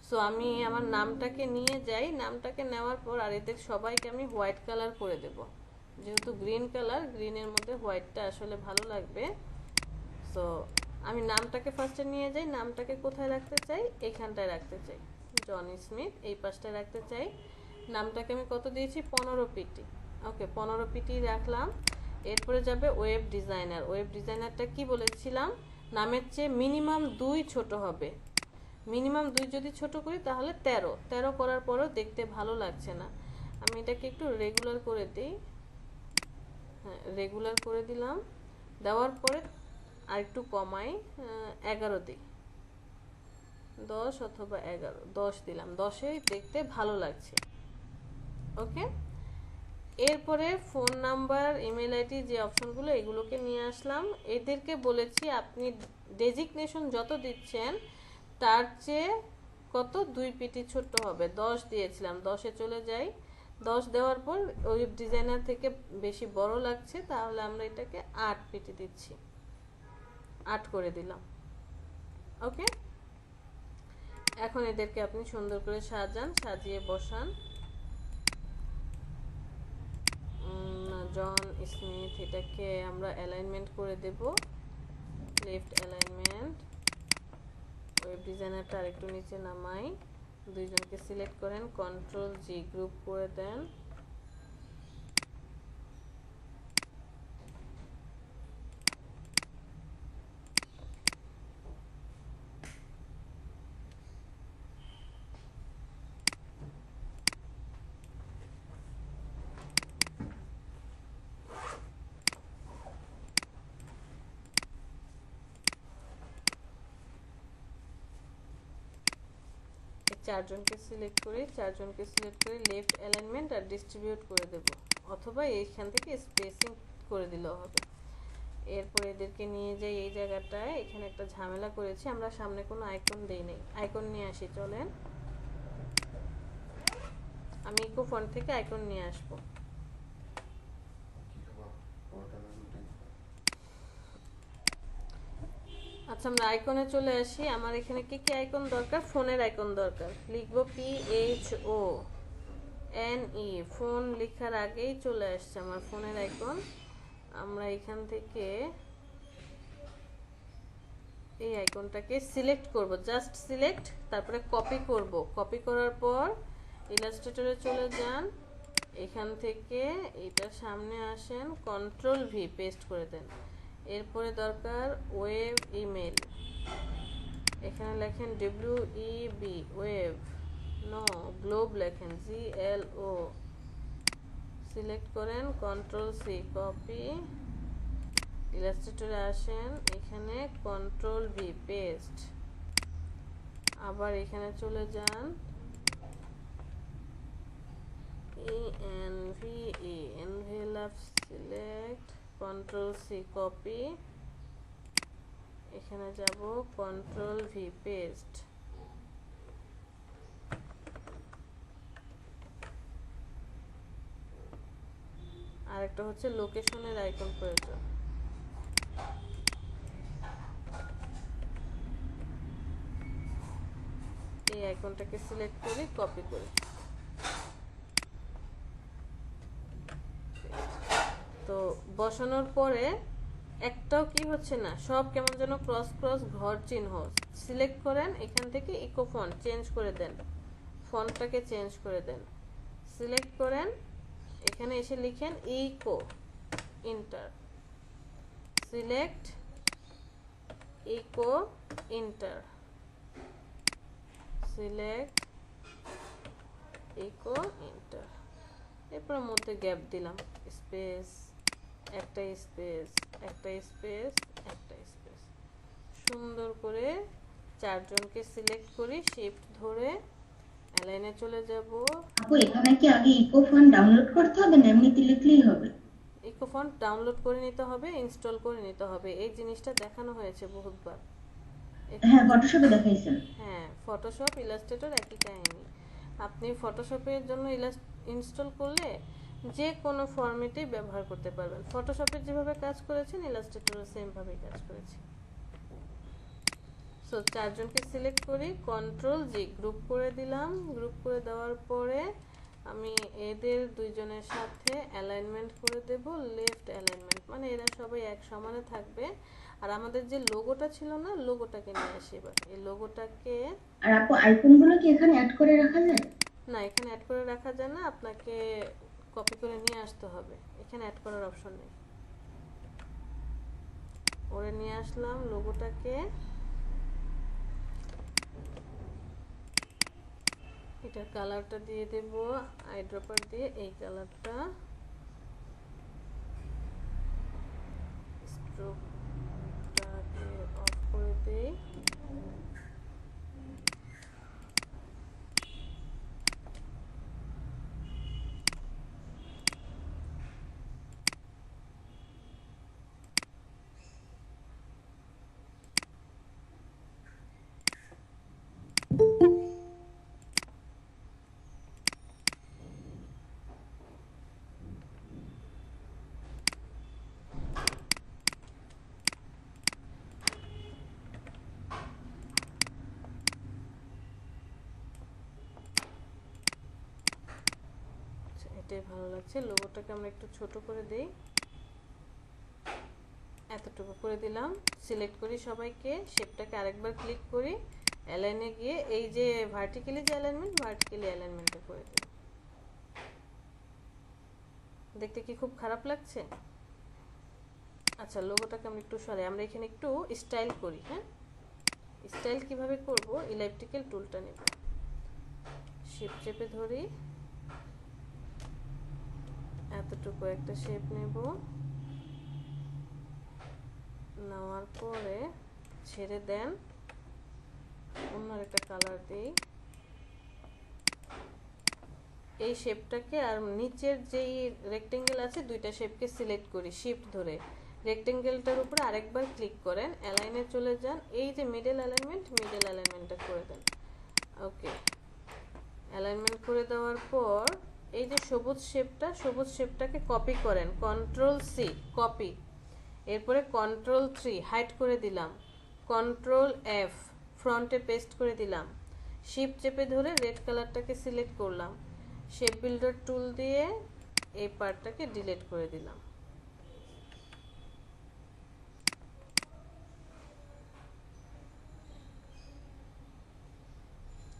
সো আমি আমার নামটাকে নিয়ে যাই, নামটাকে নেওয়ার পর আর এদের সবাইকে আমি হোয়াইট কালার করে দেব, যেহেতু গ্রিন কালার, গ্রিনের মধ্যে হোয়াইটটা আসলে ভালো লাগবে। সো আমি নামটাকে ফার্স্টে নিয়ে যাই, নামটাকে কোথায় রাখতে চাই? এখানটায় রাখতে চাই, জনি স্মিথ এই পাশটায় রাখতে চাই। নামটাকে আমি কত দিয়েছি? 15 পিটি। ওকে, 15 পিটি রাখলাম। এরপরে যাবে ওয়েব ডিজাইনার। ওয়েব ডিজাইনারটা কি বলেছিলাম? নামের চেয়ে মিনিমাম 2 ছোট হবে। মিনিমাম 2 যদি ছোট করি তাহলে 13 করার পরেও দেখতে ভালো লাগছে না। আমি এটাকে একটু রেগুলার করে দিই। হ্যাঁ, রেগুলার করে দিলাম। দেওয়ার পরে আর একটু কমাই, 11 দিই, 10 অথবা 11, 10 দিলাম। 10এই দেখতে ভালো লাগছে। ওকে, এরপরে ফোন নাম্বার, ইমেল আইডি যে অপশনগুলো, এগুলোকে নিয়ে আসলাম। এদেরকে বলেছি আপনি ডেজিগনেশন যত দিচ্ছেন তার চেয়ে কত 2 পিটি ছোট হবে। 10 দিয়েছিলাম, 10-এ চলে যাই। 10 দেওয়ার পর ওয়েব ডিজাইনার থেকে বেশি বড় লাগছে, তাহলে আমরা এটাকে 8 পিটি দিচ্ছি, 8 করে দিলাম। ওকে, এখন এদেরকে আপনি সুন্দর করে সাজান, সাজিয়ে বসান। জন স্মিথ, এটাকে আমরা অ্যালাইনমেন্ট করে দেব, লেফট অ্যালাইনমেন্ট। ওয়েব ডিজাইনারটা আরেকটু নিচে নামাই, দুইজনকে সিলেক্ট করেন, কন্ট্রোল জি, গ্রুপ করে দেন। চারজনকে সিলেক্ট করে লেফট অ্যালাইনমেন্ট আর ডিস্ট্রিবিউট করে দেব, অথবা এইখান থেকে স্পেসিং করে দিলেও হবে। এরপর এদেরকে নিয়ে যাই এই জায়গাটায়, এখানে একটা ঝামেলা করেছি, আমরা সামনে কোনো আইকন দেই নাই। আইকন নিয়ে আসি, চলেন। আমি ইকো ফন্ট থেকে আইকন নিয়ে আসবো। আচ্ছা, আমরা আইকনে চলে আসি। আমার এখানে কি কি আইকন দরকার? ফোনের আইকন দরকার। লিখবো PHONE, ফোন লেখার আগেই চলে আসছে আমার ফোনের আইকন। আমরা এখান থেকে এই আইকনটাকে সিলেক্ট করব, জাস্ট সিলেক্ট, তারপরে কপি করব। কপি করার পর ইলাস্ট্রেটরে চলে যান, এখান থেকে এটার সামনে আসেন, কন্ট্রোল ভি পেস্ট করে দেন। এরপরে দরকার ওয়েব ইমেল, এখানে লেখেন WEB, ওয়েব নো, গ্লোব লেখেন, GLO। সিলেক্ট করেন, কন্ট্রোল সি, কপি, ইলাস্ট্রেটরে আসেন, এখানে কন্ট্রোল ভি, পেস্ট। আবার এখানে চলে যান, ENVE, envelope, select, control C, copy, এখানে যাব, কন্ট্রোল ভি, পেস্ট। আরেকটা হচ্ছে লোকেশনের আইকন প্রয়োজন। এই আইকনটাকে সিলেক্ট করি, কপি করি। তো বসানোর পরে একটাও কি হচ্ছে না, সব কেমন যেন ক্রস ক্রস ঘর চিহ্ন। সিলেক্ট করেন, এখান থেকে ইকো ফন্ট চেঞ্জ করে দেন, ফন্টটাকে চেঞ্জ করে দেন। সিলেক্ট করেন, এখানে এসে লিখেন echo, enter, select, echo, enter, select, echo, enter. এরপর মধ্যে গ্যাপ দিলাম, স্পেস, একটা স্পেস, একটা স্পেস, একটা স্পেস। সুন্দর করে চারজনকে সিলেক্ট করি, শিফট ধরে অ্যালাইনে চলে যাব। আপু এখানে কি আগে ইকো ফন্ট ডাউনলোড করতে হবে না এমনিতে লিখলেই হবে? ইকো ফন্ট ডাউনলোড করে নিতে হবে, ইনস্টল করে নিতে হবে। এই জিনিসটা দেখানো হয়েছে বহুতবার। হ্যাঁ, ফটোশপে দেখাইছেন। হ্যাঁ, ফটোশপ, ইলাস্ট্রেটর একই কাহিনী। আপনি ফটোশপের জন্য ইনস্টল করলে যে কোনো ফরম্যাটেই ব্যবহার করতে পারবেন। ফটোশপে যেভাবে কাজ করেছেন, ইলাস্ট্রেটরও সেমভাবেই কাজ করেছে। সো চারজনকে সিলেক্ট করি, কন্ট্রোল জি, গ্রুপ করে দিলাম। গ্রুপ করে দেওয়ার পরে আমি এদের দুইজনের সাথে অ্যালাইনমেন্ট করে দেব, লেফট অ্যালাইনমেন্ট, মানে এরা সবাই এক সমানে থাকবে। আর আমাদের যে লোগোটা ছিল না, লোগোটাকে নিয়ে আসি এবার। এই লোগোটাকে, আর আপু আইকনগুলো কি এখানে অ্যাড করে রাখা যায়? না এখানে অ্যাড করে রাখা যায় না, আপনাকে কপি করে নিয়ে আসতে হবে। এখানে অ্যাড করার অপশন নেই। ওরে নিয়ে আসলাম লোগোটাকে, এটার কালারটা দিয়ে দেব আইড্রপার দিয়ে, এই কালারটা। স্ট্রোকটাকে অফ করে দেই। এটাই ভালো লাগছে। লোগোটাকে আমরা একটু ছোট করে দেই, এতটুকু করে দিলাম। সিলেক্ট করি সবাইকে, শেপটাকে আরেকবার ক্লিক করি, অ্যালাইনে গিয়ে এই যে ভার্টিক্যালি যে অ্যালাইনমেন্ট, ভার্টিক্যালি অ্যালাইনমেন্টটা করে দিই। দেখতে কি খুব খারাপ লাগছে? আচ্ছা, লোগোটাকে আমরা একটু সরাই, আমরা এখানে একটু স্টাইল করি। হ্যাঁ, স্টাইল কিভাবে করব, ইলেকট্রিক্যাল টুলটা নেব, শেপ চেপে ধরি, এতটুকু একটা শেপ নেব, নেওয়ার পরে ছেড়ে দেন, অন্য একটা কালার দিই। এই শেপটাকে আর নিচের যেই রেক্টেঙ্গেল আছে, দুইটা শেপকে সিলেক্ট করি শিফট ধরে। রেক্টেঙ্গেলটার উপরে আরেকবার ক্লিক করেন, অ্যালাইনে চলে যান, এই যে মিডল অ্যালাইনমেন্ট, মিডল অ্যালাইনমেন্টটা করে দেন। ওকে, অ্যালাইনমেন্ট করে দেওয়ার পর এই যে সবুজ শেপটা, সবুজ শেপটাকে কপি করেন, কন্ট্রোল সি, কপি। এরপরে কন্ট্রোল 3 হাইড করে দিলাম, কন্ট্রোল এফ ফ্রন্টে পেস্ট করে দিলাম। শিফট চেপে ধরে রেড কালারটাকে সিলেক্ট করলাম, শেপ বিল্ডার টুল দিয়ে এই পার্টটাকে ডিলিট করে দিলাম।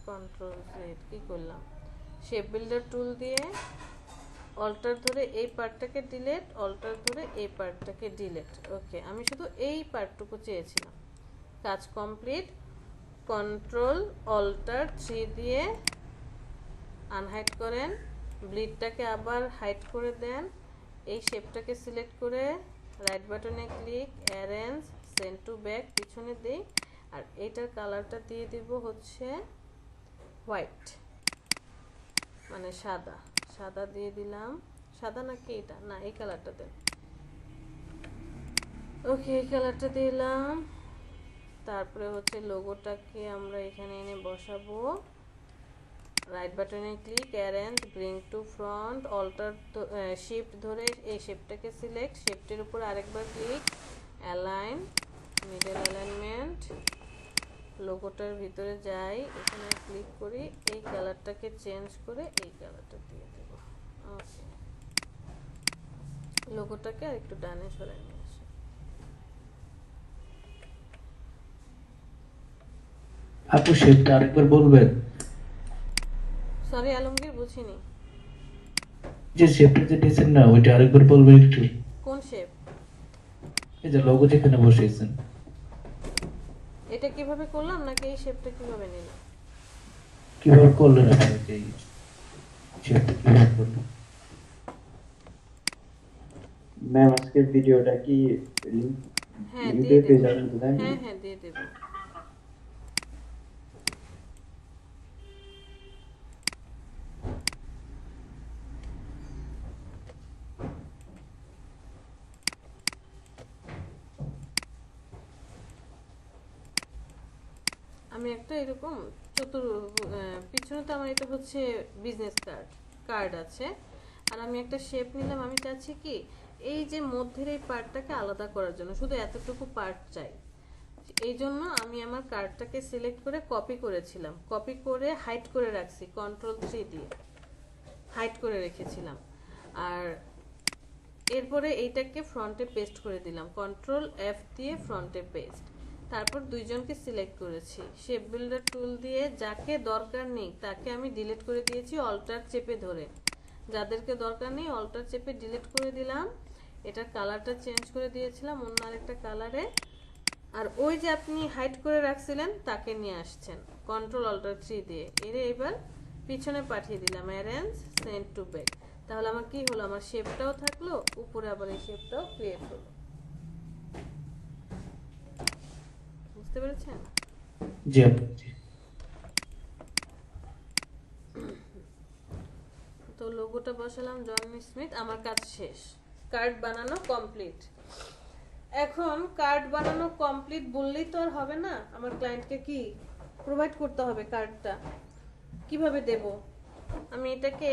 কন্ট্রোল জেড, কি করলাম, শেপ বিল্ডার টুল দিয়ে অল্টার ধরে এই পার্টটাকে ডিলিট, অল্টার ধরে এই পার্টটাকে ডিলিট। ওকে, আমি শুধু এই পার্টটুকু চেয়েছিলাম। কাজ কমপ্লিট। কন্ট্রোল অল্টার 3 দিয়ে আনহাইড করেন, ব্লিডটাকে আবার হাইড করে দেন, এই শেপটাকে সিলেক্ট করে রাইট বাটনে click, arrange, send to back পিছনে দিই, আর এইটার কালারটা দিয়ে দিব হচ্ছে হোয়াইট, মানে সাদা। সাদা দিয়ে দিলাম, সাদা নাকি এটা, না এই কালারটা দেন। ওকে, এই কালারটা দিলাম। তারপরে হচ্ছে লোগোটাকে আমরা এখানে এনে বসাবো। রাইট বাটনে click, arrange, bring to front, alter shift ধরে এই শেপটাকে সিলেক্ট, শেপটের উপর আরেকবার ক্লিক, অ্যালাইন, মিডল অ্যালাইনমেন্ট, লোগোটার ভিতরে যাই, এখানে ক্লিক করি, এই কালারটাকে চেঞ্জ করে এই কালারটা দিয়ে দেব। ওকে, লোগোটাকে আর একটু ডানে সরাই নিয়ে আসি। আপু শেপটা আরেকবার বলবেন? সরি আলমগীর, বুঝিনি। যে শেপটা যে দিয়েছেন না ওইটা আরেকবার বলবেন একটু? কোন শেপ? এই যে লোগো যেখানে বসিয়েছেন। এটা কিভাবে করলাম নাকি এই শেপটা কিভাবে নিলাম? কিভাবে করলেন আপনি এই শেপটা কিভাবে করলেন? ম্যাম আজকের ভিডিওটা কি হ্যাঁ দিয়ে ইউটিউবে দেব, যাবেন তো তাই না? হ্যাঁ হ্যাঁ দিয়ে দেব। আমি একটা এরকম পিছনে তো আমার এটা হচ্ছে বিজনেস কার্ড আছে, আর আমি একটা শেপ নিলাম। আমি চাচ্ছি কি এই যে মধ্যের এই পার্টটাকে আলাদা করার জন্য শুধু এতটুকু পার্ট চাই। এই জন্য আমি আমার কার্ডটাকে সিলেক্ট করে কপি করেছিলাম, কপি করে হাইড করে রাখছি, Ctrl+3 দিয়ে হাইড করে রেখেছিলাম। আর এরপরে এইটাকে ফ্রন্টে পেস্ট করে দিলাম, Ctrl+F দিয়ে ফ্রন্টে পেস্ট। তারপর দুইজনকে সিলেক্ট করেছি, শেপ বিল্ডার টুল দিয়ে যাকে দরকার নেই তাকে আমি ডিলিট করে দিয়েছি অল্টার চেপে ধরে, যাদেরকে দরকার নেই অল্টার চেপে ডিলিট করে দিলাম। এটার কালারটা চেঞ্জ করে দিয়েছিলাম অন্য আরেকটা কালারে। আর ওই যে আপনি হাইড করে রাখছিলেন তাকে নিয়ে আসছেন Ctrl+Alt+3 দিয়ে, এর এবার পিছনে পাঠিয়ে দিলাম, অ্যারেঞ্জ, সেন্ড টু ব্যাক। তাহলে আমার কি হলো, আমার শেপটাও থাকলো, উপরে আবার এই শেপটাও ক্রিয়েট হলো। বুঝতে পেরেছেন? জি আপু, জি। তো লোগোটা বসালাম জন স্মিথ, আমার কাজ শেষ, কার্ড বানানো কমপ্লিট। এখন কার্ড বানানো কমপ্লিট বললেই তো আর হবে না, আমার ক্লায়েন্টকে কি প্রোভাইড করতে হবে, কার্ডটা কিভাবে দেব। আমি এটাকে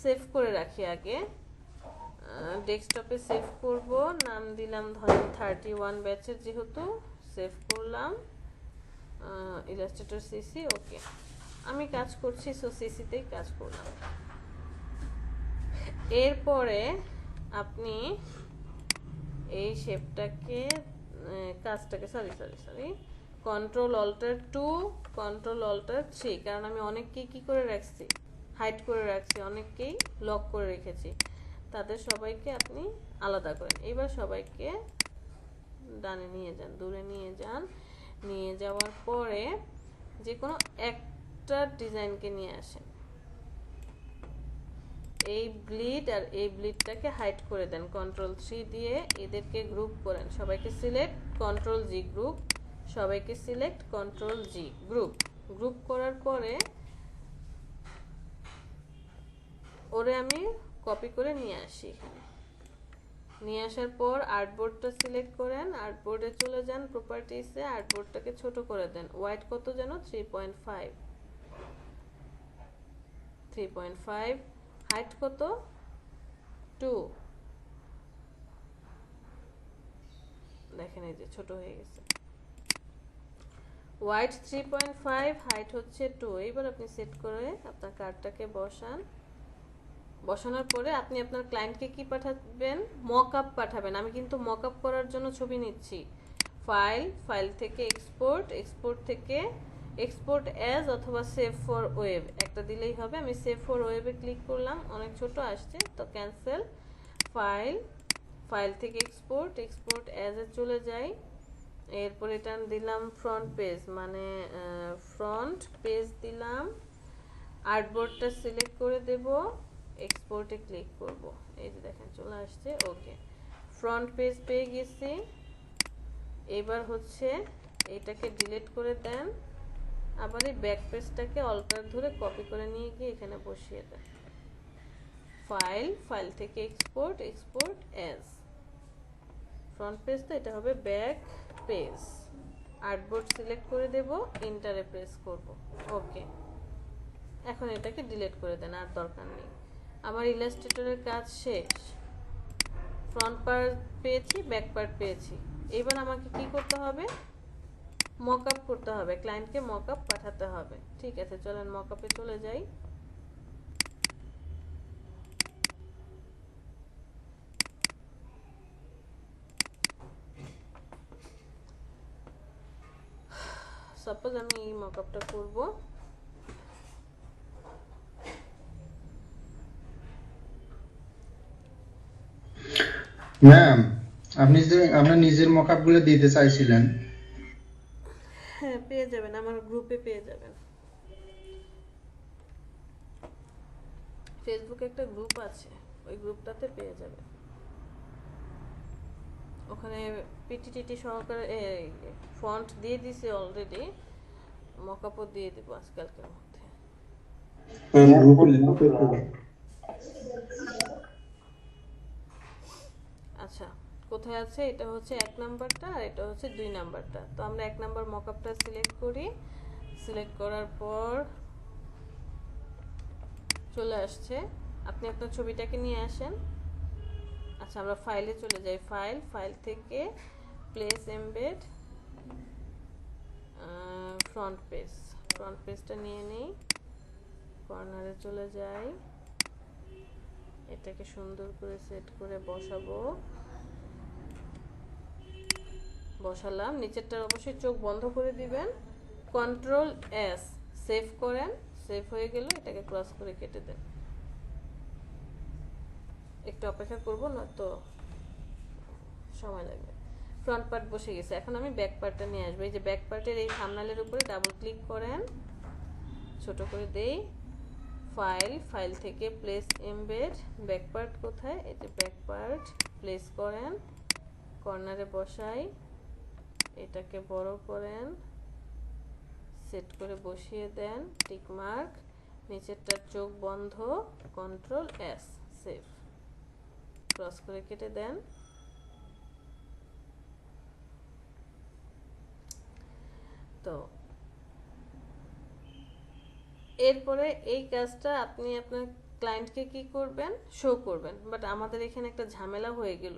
সেভ করে রাখি আগে, ডেস্কটপে সেভ করব, নাম দিলাম ধরেন 31 ব্যাচের, যেহেতু সেভ করলাম, ইলাস্ট্রেটর সিসি। ওকে, আমি কাজ করছি সো সিসিতেই কাজ করলাম। এরপরে আপনি এই শেপটাকে কাজটাকে সরি Ctrl+Alt+2 Ctrl+Alt+3, কারণ আমি অনেককেই কি করে রাখছি, হাইড করে রাখছি, অনেককেই লক করে রেখেছি, তাদের সবাইকে আপনি আলাদা করেন। এবার সবাইকে ডানে নিয়ে যান, দূরে নিয়ে যান, নিয়ে যাওয়ার পরে যে কোনো একটা ডিজাইনকে নিয়ে আসেন, এই ব্লিড আর এই ব্লিডটাকে হাইড করে দেন Ctrl+3 দিয়ে, এদেরকে গ্রুপ করেন, সবাইকে সিলেক্ট Ctrl+G গ্রুপ, সবাইকে সিলেক্ট Ctrl+G গ্রুপ করার পরে ওরে আমি কপি করে নিয়ে আসি এখানে। নিয়ে আসার পর আর্টবোর্ডটা সিলেক্ট করেন, আর্টবোর্ডে চলে যান, প্রপার্টিসে আর্টবোর্ডটাকে ছোট করে দেন, ওয়াইড কত যেন 3.5, হাইট কত 2, দেখেন এই যে ছোট হয়ে গেছে, ওয়াইড 3.5, হাইট হচ্ছে 2। এইবার আপনি সেট করে আপনার কার্ডটাকে বসান, বসানোর পরে আপনি আপনার ক্লায়েন্টকে কি পাঠাবেন, মকআপ পাঠাবেন। আমি কিন্তু মকআপ করার জন্য ছবি নিচ্ছি, ফাইল থেকে এক্সপোর্ট থেকে এক্সপোর্ট অ্যাজ অথবা সেভ ফর ওয়েব একটা দিলেই হবে। আমি সেভ ফর ওয়েবে ক্লিক করলাম, অনেক ছোট আসছে তো ক্যান্সেল। ফাইল থেকে এক্সপোর্ট অ্যাজে চলে যাই, এরপর এটা দিলাম ফ্রন্ট পেজ, মানে ফ্রন্ট পেজ দিলাম, আর্টবোর্ডটা সিলেক্ট করে দেব, এক্সপোর্টে ক্লিক করব। এই যে দেখেন চলে আসছে। ওকে, ফ্রন্ট পেজ পেয়ে গেছি। এবার হচ্ছে এটাকে ডিলিট করে দেন, আবার এই ব্যাক পেজটাকে অল্টার ধরে কপি করে নিয়ে গিয়ে এখানে বসিয়ে দেন। ফাইল থেকে export, export as front page, তো এটা হবে ব্যাক পেজ। আর্টবোর্ড সিলেক্ট করে দেব, এন্টারে প্রেস করব। ওকে, এখন এটাকে ডিলিট করে দেন, আর দরকার নেই। আমার ইলাস্ট্রেটরের কাজ শেষ। ফ্রন্ট পার্ট পেয়েছি, ব্যাক পার্ট পেয়েছি। এবার আমাকে কি করতে হবে? মকআপ করতে হবে, ক্লায়েন্টকে মকআপ পাঠাতে হবে। ঠিক আছে, চলেন মকআপে চলে যাই। সাপোজ আমি এই মকআপটা করব। ম্যাম, আপনি যে আপনার নিজের মকআপগুলো দিতে চাইছিলেন, হ্যাঁ, পেয়ে যাবেন, আমার গ্রুপে পেয়ে যাবেন। ফেসবুকে একটা গ্রুপ আছে, ওই গ্রুপটাতে পেয়ে যাবেন। ওখানে পিটিটিটি সহকারে ফন্ট দিয়ে দিছে অলরেডি, মকআপও দিয়ে দিব আজকালকের মধ্যে। আচ্ছা, কোথায় আছে? এটা হচ্ছে 1 নাম্বারটা আর এটা হচ্ছে 2 নাম্বারটা। তো আমরা 1 নাম্বার মকআপটা সিলেক্ট করি। সিলেক্ট করার পর চলে আসছে। আপনি আপনার ছবিটাকে নিয়ে আসেন। আচ্ছা, আমরা ফাইলে চলে যাই। ফাইল থেকে প্লেস এমবেড ফ্রন্ট পেজটা নিয়ে নেই, কর্নারে চলে যাই, এটাকে সুন্দর করে সেট করে বসালাম। নিচেরটার অবশ্যই চোখ বন্ধ করে দিবেন। কন্ট্রোল এস, সেভ করেন। সেভ হয়ে গেল, এটাকে ক্রস করে কেটে দেন। একটু অপেক্ষা করব, নয়তো সময় লাগবে। ফ্রন্ট পার্ট বসে গেছে, এখন আমি ব্যাক পার্টটা নিয়ে আসবো। এই যে ব্যাক পার্টের এই থাম্বনেলের উপরে ডাবল ক্লিক করেন, ছোট করে দেই। ফাইল থেকে প্লেস এমবেড ব্যাক পার্ট কোথায়? এই যে ব্যাক পার্ট প্লেস করেন, কর্নারে বসাই, এটাকে বড় করেন, সেট করে বসিয়ে দেন, টিক মার্ক। নিচেরটার চোখ বন্ধ, কন্ট্রোল এস, সেভ, ক্রস করে কেটে দেন। তো এরপরে এই কাজটা আপনি আপনার ক্লায়েন্টকে কি করবেন? শো করবেন। বাট আমাদের এখানে একটা ঝামেলা হয়ে গেল।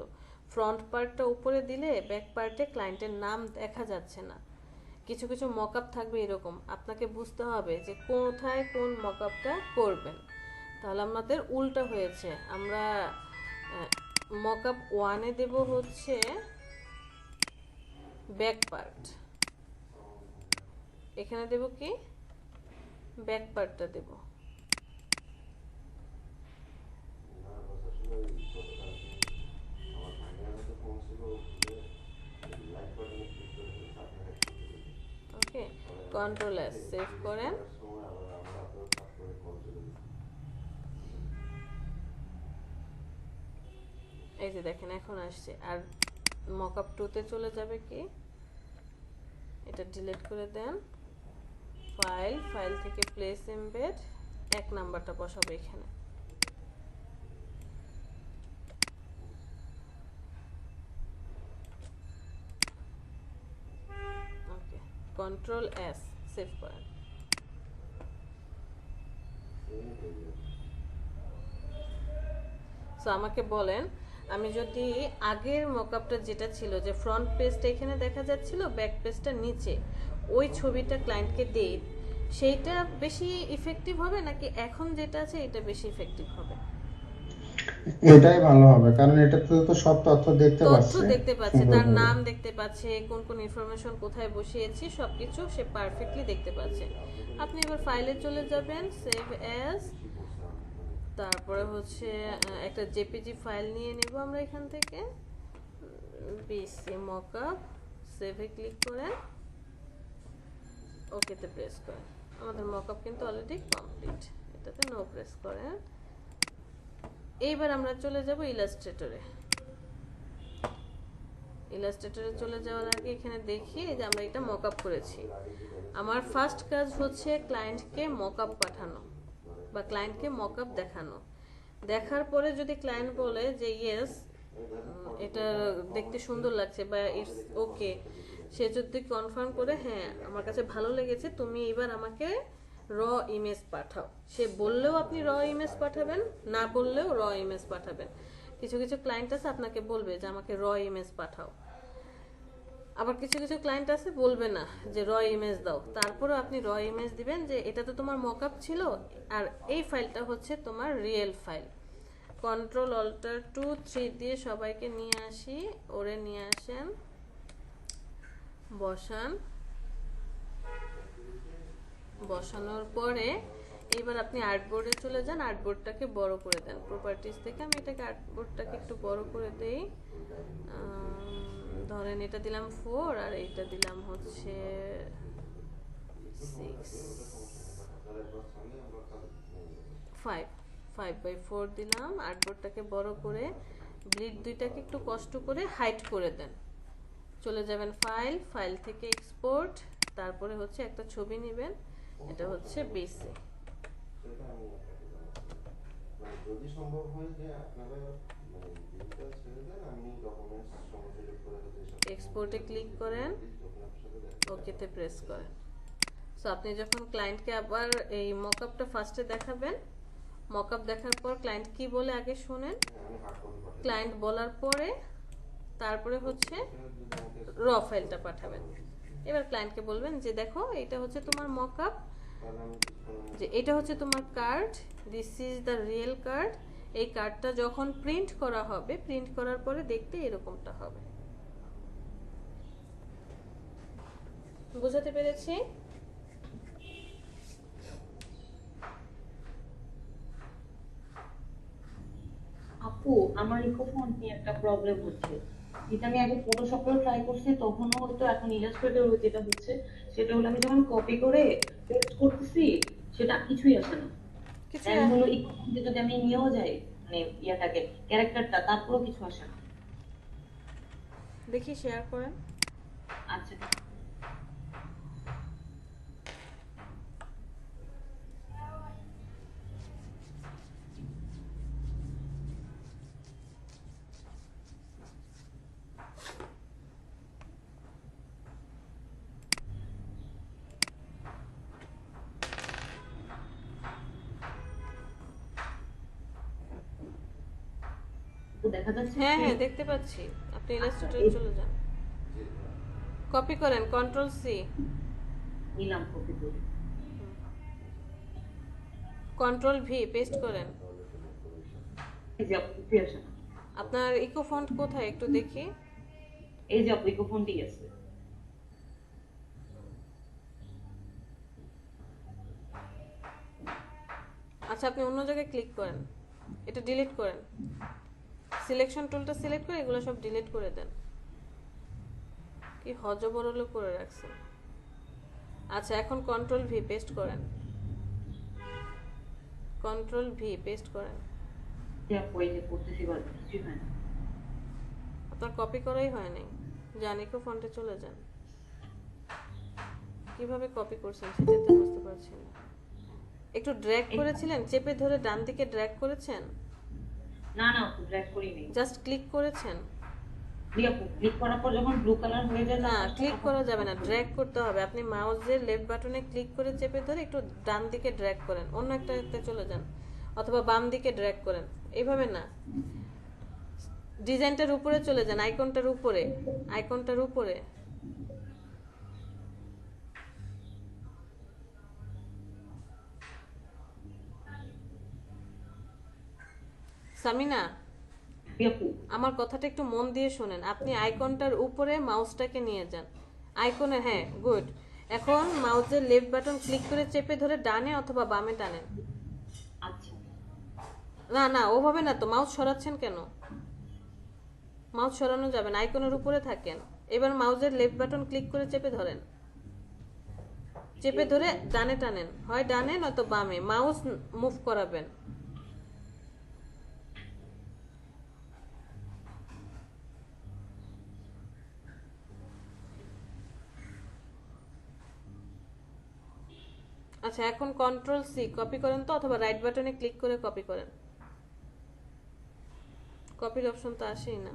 ফ্রন্ট পার্টটা উপরে দিলে ব্যাক পার্টে ক্লায়েন্টের নাম দেখা যাচ্ছে না। কিছু কিছু মকআপ থাকবে এরকম, আপনাকে বুঝতে হবে যে কোথায় কোন মকআপটা করবেন। তাহলে আমাদের উল্টা হয়েছে। আমরা মকআপ 1-এ দেব হচ্ছে ব্যাক পার্ট, এখানে দেব কি? ব্যাক পার্টটা দেব। ওকে, কন্ট্রোল এস, সেভ করেন। এই যে দেখেন এখন আসছে। আর মকআপ 2-তে চলে যাবে কি? এটা ডিলিট করে দেন। ফাইল থেকে প্লেস এমবেড 1 নাম্বারটা বসাবো এখানে। ওকে, কন্ট্রোল এস, সেভ করেন। সো আমাকে বলেন, আমি যদি আগের মকআপটা যেটা ছিল যে ফ্রন্ট পেজটা এখানে দেখা যাচ্ছিল, ব্যাক পেজটা নিচে, ওই ছবিটা ক্লায়েন্টকে দেই, সেইটা বেশি ইফেক্টিভ হবে নাকি এখন যেটা আছে এটা বেশি ইফেক্টিভ হবে? এটাই ভালো হবে, কারণ এটাতে তো সব তথ্য দেখতে পাচ্ছে, তার নাম দেখতে পাচ্ছে, কোন কোন ইনফরমেশন কোথায় বসিয়েছি সবকিছু সে পারফেক্টলি দেখতে পাচ্ছে। আপনি এবার ফাইলে চলে যাবেন, সেভ অ্যাজ, তারপরে হচ্ছে একটা জেপিজি ফাইল নিয়ে নেব আমরা এখান থেকে, বিসি মকআপ, সেভে ক্লিক করেন, ওকেতে প্রেস করেন। আমাদের মকআপ কিন্তু অলরেডি কমপ্লিট। এটাতে নো প্রেস করেন। এইবার আমরা চলে যাব ইলাস্ট্রেটরে। ইলাস্ট্রেটরে চলে যাওয়ার আগে এখানে দেখি যে আমরা এটা মকআপ করেছি। আমার ফার্স্ট কাজ হচ্ছে ক্লায়েন্টকে মকআপ পাঠানো বা ক্লায়েন্টকে মকআপ দেখানো। দেখার পরে যদি ক্লায়েন্ট বলে যে ইয়েস এটা দেখতে সুন্দর লাগছে বা ইটস ওকে, সে যদি কনফার্ম করে হ্যাঁ আমার কাছে ভালো লেগেছে, তুমি এবার আমাকে র ইমেজ পাঠাও। সে বললেও আপনি র ইমেজ পাঠাবেন, না বললেও র ইমেজ পাঠাবেন। কিছু কিছু ক্লায়েন্ট আছে আপনাকে বলবে যে আমাকে র ইমেজ পাঠাও, আবার কিছু কিছু ক্লায়েন্ট আছে বলবে না যে র ইমেজ দাও, তারপরেও আপনি র ইমেজ দিবেন যে এটা তো তোমার মকআপ ছিল আর এই ফাইলটা হচ্ছে তোমার রিয়েল ফাইল। কন্ট্রোল অল্টার 2 3 দিয়ে সবাইকে নিয়ে আসি, ওরে নিয়ে আসেন, বসান। বসানোর পরে এবার আপনি আর্টবোর্ডে চলে যান, আর্টবোর্ডটাকে বড় করে দেন। প্রপার্টিজ থেকে আমি এটাকে আর্টবোর্ডটাকে একটু বড় করে দেই। ধরেন এটা দিলাম 4 আর এটা দিলাম হচ্ছে 5/4 দিলাম। আর্টবোর্ডটাকে বড় করে ব্লিড দুইটাকে একটু কষ্ট করে হাইড করে দেন। চলে যাবেন ফাইল থেকে এক্সপোর্ট, তারপরে হচ্ছে একটা ছবি নেবেন, এটা হচ্ছে বেসে। যদি সম্ভব হয় যে আপনারা ডিজিটাল ছেড়ে দেন, আমি ডকুমেন্টস সংযোগ করে দিতে এক্সপোর্টে ক্লিক করেন, ওকেতে প্রেস করেন। সো আপনি যখন ক্লায়েন্টকে আবার এই মকআপটা ফার্স্টে দেখাবেন, মকআপ দেখার পর ক্লায়েন্ট কি বলে আগে শুনেন। ক্লায়েন্ট বলার পরে তারপরে হচ্ছে র ফাইলটা পাঠাবেন। এবার ক্লায়েন্টকে বলবেন যে দেখো এটা হচ্ছে তোমার মকআপ, যে এটা হচ্ছে তোমার card, this is the real card. এই কার্ডটা যখন প্রিন্ট করা হবে, প্রিন্ট করার পরে দেখতে এরকমটা হবে। বুঝাতে পেরেছি? আপু আমার ইকোফন্ট নিয়ে একটা প্রবলেম হচ্ছে। এটা আমি আগে ফটোশপেও ট্রাই করছি, তখনও হতো, এখন ইলাস্ট্রেটর যেটা হচ্ছে সেটা হলো আমি যখন কপি করে পেস্ট করতেছি সেটা কিছুই আসে না। কিছু দেন হলো ইকোফন্টে যদি আমি নিয়েও যাই মানে ইয়াটাকে ক্যারেক্টারটা, তারপরেও কিছু আসে না। দেখি শেয়ার করেন। আচ্ছা দেখা যাচ্ছে। হ্যাঁ হ্যাঁ দেখতে পাচ্ছি। আপনি ইলাস্ট্রেটরে চলে যান, কপি করেন, কন্ট্রোল সি, নিলাম কপি করে। কন্ট্রোল ভি পেস্ট করেন। এই যে আপু কিছুই আসে না। আপনার ইকো ফন্ট কোথায় একটু দেখি। এই যে আপু ইকোফন্টই আছে। আচ্ছা আপনি অন্য জায়গায় ক্লিক করেন, এটা ডিলিট করেন, সিলেকশন টুলটা সিলেক্ট করে এগুলো সব ডিলিট করে দেন। কি হজবরল করে রাখছেন। আচ্ছা এখন কন্ট্রোল ভি পেস্ট করেন, কন্ট্রোল ভি পেস্ট করেন। যে আপু এই যে করতেছি বল কিছুই হয় না। আপনার কপি করাই হয় নাই, যান ইকো ফন্টে চলে যান। কিভাবে কপি করছেন সেটা তো বুঝতে পারছি না। একটু ড্র্যাগ করেছিলেন, চেপে ধরে ডান দিকে ড্র্যাগ করেছেন, না না আপু ড্র্যাগ করিনি। জাস্ট ক্লিক করেছেন। আপু ক্লিক করার পর যখন ব্লু কালার হয়ে যায় না ক্লিক করা যাবে না, ড্র্যাগ করতে হবে। আপনি মাউসের লেফট বাটনে ক্লিক করে চেপে ধরে একটু ডান দিকে ড্র্যাগ করেন, অন্য একটাতে চলে যান, অথবা বাম দিকে ড্র্যাগ করেন। এইভাবে না, ডিজাইনটার উপরে চলে যান, আইকনটার উপরে, আইকনটার উপরে। সামিনা আপু আমার কথাটা একটু মন দিয়ে শোনেন। আপনি আইকনটার উপরে মাউসটাকে নিয়ে যান, আইকনে, হ্যাঁ গুড। এখন মাউসের লেফট বাটন ক্লিক করে চেপে ধরে ডানে অথবা বামে টানেন। আচ্ছা না না ওভাবে না তো, মাউস সরাচ্ছেন কেন? মাউস সরানো যাবে না, আইকনের উপরে থাকেন। এবার মাউসের লেফট বাটন ক্লিক করে চেপে ধরেন, চেপে ধরে ডানে টানেন, হয় ডানে নয়তো বামে, মাউস মুভ করাবেন। আচ্ছা, এখন কন্ট্রোল সি কপি করেন তো, অথবা রাইট বাটনে ক্লিক করে কপি করেন। কপির অপশন তো আসেই না।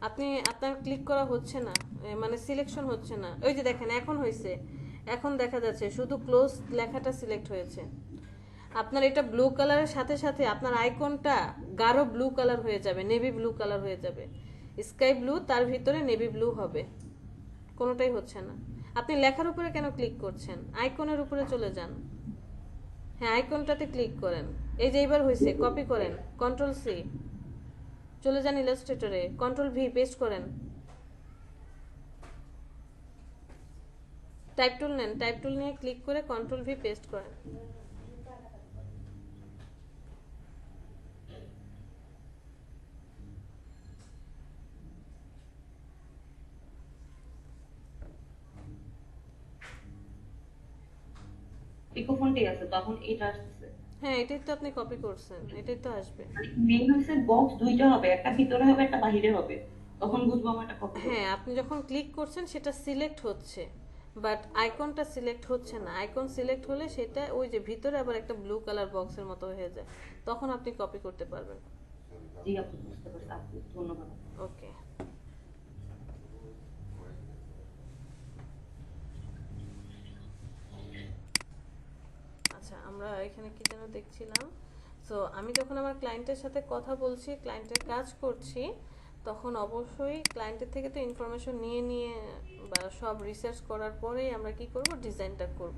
আপনি আপনার ক্লিক করা হচ্ছে না, মানে সিলেকশন হচ্ছে না। ওই যে দেখেন এখন হয়েছে, এখন দেখা যাচ্ছে শুধু ক্লোজ লেখাটা সিলেক্ট হয়েছে। আপনার এটা ব্লু কালারের সাথে সাথে আপনার আইকনটা গাঢ় ব্লু কালার হয়ে যাবে, নেভি ব্লু কালার হয়ে যাবে। স্কাই ব্লু, তার ভিতরে নেভি ব্লু হবে। কোনোটাই হচ্ছে না। আপনি লেখার উপরে কেন ক্লিক করছেন? আইকনের উপরে চলে যান। হ্যাঁ, আইকনটাতে ক্লিক করেন। এই যে এইবার হয়েছে, কপি করেন, কন্ট্রোল সি, চলে যান ইলাস্ট্রেটরে, কন্ট্রোল ভি পেস্ট করেন। টাইপ টুল নেন, টাইপ টুল নিয়ে ক্লিক করে কন্ট্রোল ভি পেস্ট করেন। পিকোফোনটাই আছে, তখন এটা আসতেছে। হ্যাঁ, এটাই তো আপনি কপি করছেন, এটাই তো আসবে। মেইন হচ্ছে বক্স দুইটা হবে, একটা ভিতরে হবে একটা বাহিরে হবে, তখন বুঝবো আমার এটা কপি। হ্যাঁ, আপনি যখন ক্লিক করছেন সেটা সিলেক্ট হচ্ছে, বাট আইকনটা সিলেক্ট হচ্ছে না। আইকন সিলেক্ট হলে সেটা ওই যে ভিতরে আবার একটা ব্লু কালার বক্সের মতো হয়ে যায়, তখন আপনি কপি করতে পারবেন। জি আপু, বুঝতে পারছি আপু, ধন্যবাদ। ওকে। আচ্ছা, আমরা এখানে কি যেন দেখছিলাম। সো আমি যখন আমার ক্লায়েন্টের সাথে কথা বলছি, ক্লায়েন্টের কাজ করছি, তখন অবশ্যই ক্লায়েন্টের থেকে তো ইনফরমেশন নিয়ে নিয়ে বা সব রিসার্চ করার পরেই আমরা কি করব, ডিজাইনটা করব।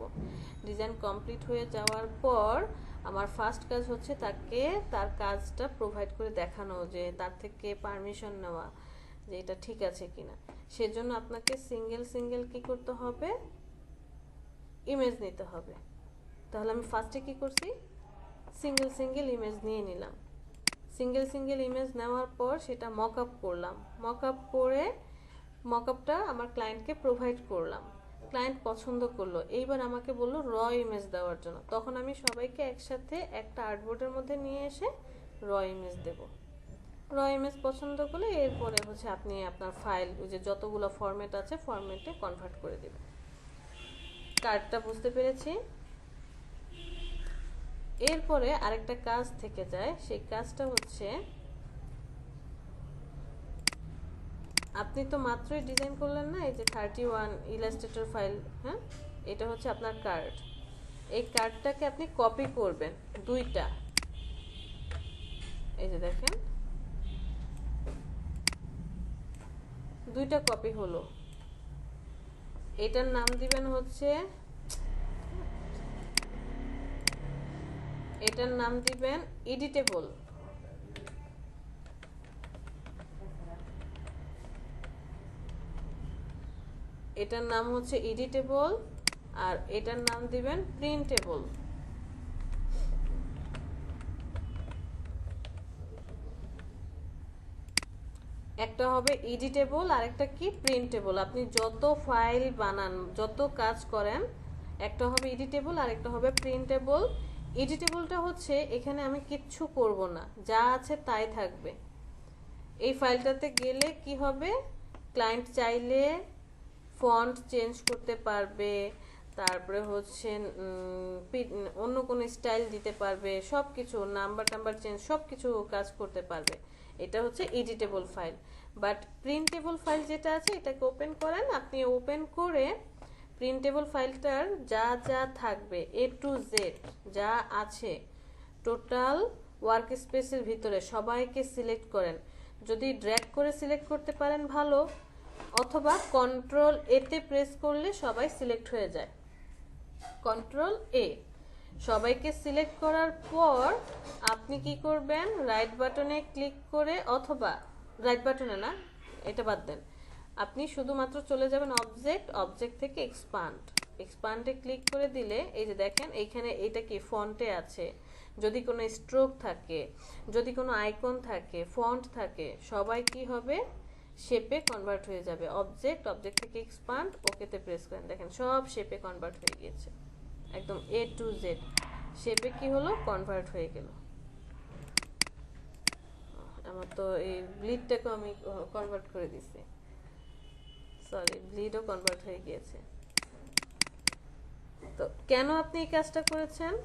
ডিজাইন কমপ্লিট হয়ে যাওয়ার পর আমার ফার্স্ট কাজ হচ্ছে তাকে তার কাজটা প্রোভাইড করে দেখানো, যে তার থেকে পারমিশন নেওয়া যে এটা ঠিক আছে কিনা। সেজন্য আপনাকে সিঙ্গেল সিঙ্গেল কি করতে হবে, ইমেজ নিতে হবে। তাহলে আমি ফার্স্টে কি করছি, সিঙ্গেল সিঙ্গেল ইমেজ নিয়ে নিলাম। সিঙ্গেল সিঙ্গেল ইমেজ নেওয়ার পর সেটা মক আপ করলাম। মক আপ করে মক আপটা আমার ক্লায়েন্টকে প্রোভাইড করলাম। ক্লায়েন্ট পছন্দ করলো, এইবার আমাকে বললো র ইমেজ দেওয়ার জন্য। তখন আমি সবাইকে একসাথে একটা আর্টবোর্ডের মধ্যে নিয়ে এসে র ইমেজ দেব। র ইমেজ পছন্দ করলে এরপরে হচ্ছে আপনি আপনার ফাইল, ওই যে যতগুলো ফরম্যাট আছে ফরম্যাটে কনভার্ট করে দেবেন। কার্ডটা বুঝতে পেরেছি। এরপরে আরেকটা কাজ থেকে যায়, সেই কাজটা হচ্ছে আপনি তো মাত্রই ডিজাইন করলেন না, এই যে 31 ইলাস্ট্রেটর ফাইল, হ্যাঁ, এটা হচ্ছে আপনার কার্ড। এই কার্ডটাকে আপনি কপি করবেন দুইটা। এই যে দেখেন দুইটা কপি হলো। এটার নাম দিবেন হচ্ছে, এটার নাম দিবেন এডিটেবল। এটার নাম হচ্ছে এডিটেবল, আর এটার নাম দিবেন প্রিন্টেবল। একটা হবে এডিটেবল আর একটা কি প্রিন্টেবল। আপনি যত ফাইল বানান, যত কাজ করেন, একটা হবে এডিটেবল আর একটা হবে প্রিন্টেবল। এডিটেবলটা হচ্ছে এখানে আমি কিচ্ছু করব না, যা আছে তাই থাকবে। এই ফাইলটাতে গেলে কি হবে, ক্লায়েন্ট চাইলে ফন্ট চেঞ্জ করতে পারবে, তারপরে হচ্ছে অন্য কোনো স্টাইল দিতে পারবে, সব কিছু নাম্বার টাম্বার চেঞ্জ সব কিছু কাজ করতে পারবে। এটা হচ্ছে editable file. But printable file যেটা আছে, এটাকে ওপেন করেন। আপনি ওপেন করে প্রিন্টেবল ফাইলটার যা যা থাকবে এ টু জেড যা আছে টোটাল ওয়ার্ক স্পেসের ভিতরে সবাইকে সিলেক্ট করেন। যদি ড্র্যাগ করে সিলেক্ট করতে পারেন ভালো, অথবা কন্ট্রোল এতে প্রেস করলে সবাই সিলেক্ট হয়ে যায়। কন্ট্রোল এ, সবাইকে সিলেক্ট করার পর আপনি কি করবেন, রাইট বাটনে ক্লিক করে, অথবা রাইট বাটনে না, এটা বাদ দেন, আপনি শুধুমাত্র চলে যাবেন অবজেক্ট, অবজেক্ট থেকে এক্সপান্ড, এক্সপান্ডে ক্লিক করে দিলে এই যে দেখেন এইখানে এটা কি ফন্টে আছে, যদি কোনো স্ট্রোক থাকে, যদি কোনো আইকন থাকে, ফন্ট থাকে, সবাই কি হবে, শেপে কনভার্ট হয়ে যাবে। অবজেক্ট থেকে এক্সপান্ড, ওকেতে প্রেস করেন, দেখেন সব শেপে কনভার্ট হয়ে গিয়েছে, একদম A to Z শেপে কি হলো, কনভার্ট হয়ে গেল। আমার তো এই ব্লিডটাকে আমি কনভার্ট করে দিছি, সরি ব্লিডও কনভার্ট হয়ে গিয়েছে। তো কেন আপনি এই কাজটা করেছেন?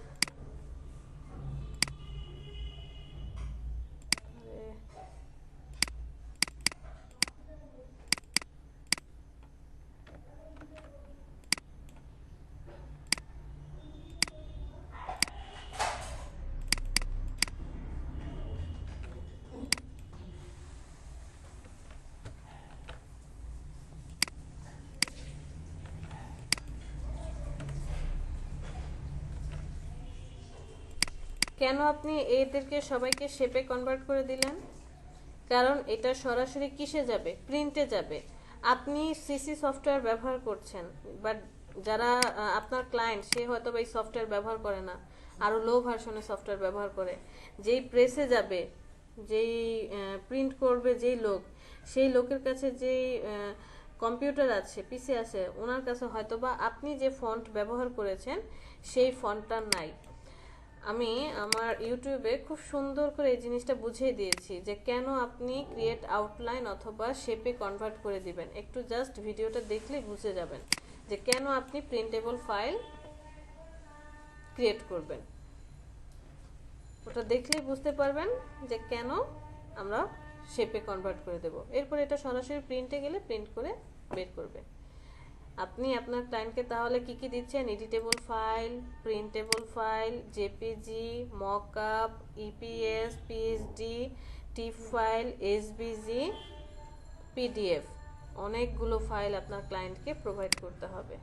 কেন আপনি এদেরকে সবাইকে শেপে কনভার্ট করে দিলেন? কারণ এটা সরাসরি কিসে যাবে, প্রিন্টে যাবে। আপনি সিসি সফটওয়্যার ব্যবহার করছেন, বাট যারা আপনার ক্লায়েন্ট, সে হয়তো এই সফটওয়্যার ব্যবহার করে না, আরও লো ভার্সনের সফটওয়্যার ব্যবহার করে। যেই প্রেসে যাবে, যেই প্রিন্ট করবে যেই লোক, সেই লোকের কাছে যেই কম্পিউটার আছে, পিসি আছে, ওনার কাছে হয়তোবা আপনি যে ফন্ট ব্যবহার করেছেন সেই ফন্টটা নাই। আমি আমার ইউটিউবে খুব সুন্দর করে এই জিনিসটা বুঝিয়ে দিয়েছি যে কেন আপনি ক্রিয়েট আউটলাইন অথবা শেপে কনভার্ট করে দিবেন। একটু জাস্ট ভিডিওটা দেখলেই বুঝে যাবেন যে কেন আপনি প্রিন্টেবল ফাইল ক্রিয়েট করবেন। ওটা দেখলেই বুঝতে পারবেন যে কেন আমরা শেপে কনভার্ট করে দেব। এরপর এটা সরাসরি প্রিন্টে গেলে প্রিন্ট করে বের করবে। আপনি আপনার ক্লায়েন্টকে তাহলে কি কি দিচ্ছেন? Editable file, printable file, JPG, mockup, EPS, PSD, TIFF file, এসবিজি, পিডিএফ, অনেকগুলো ফাইল আপনার ক্লায়েন্টকে প্রোভাইড করতে হবে।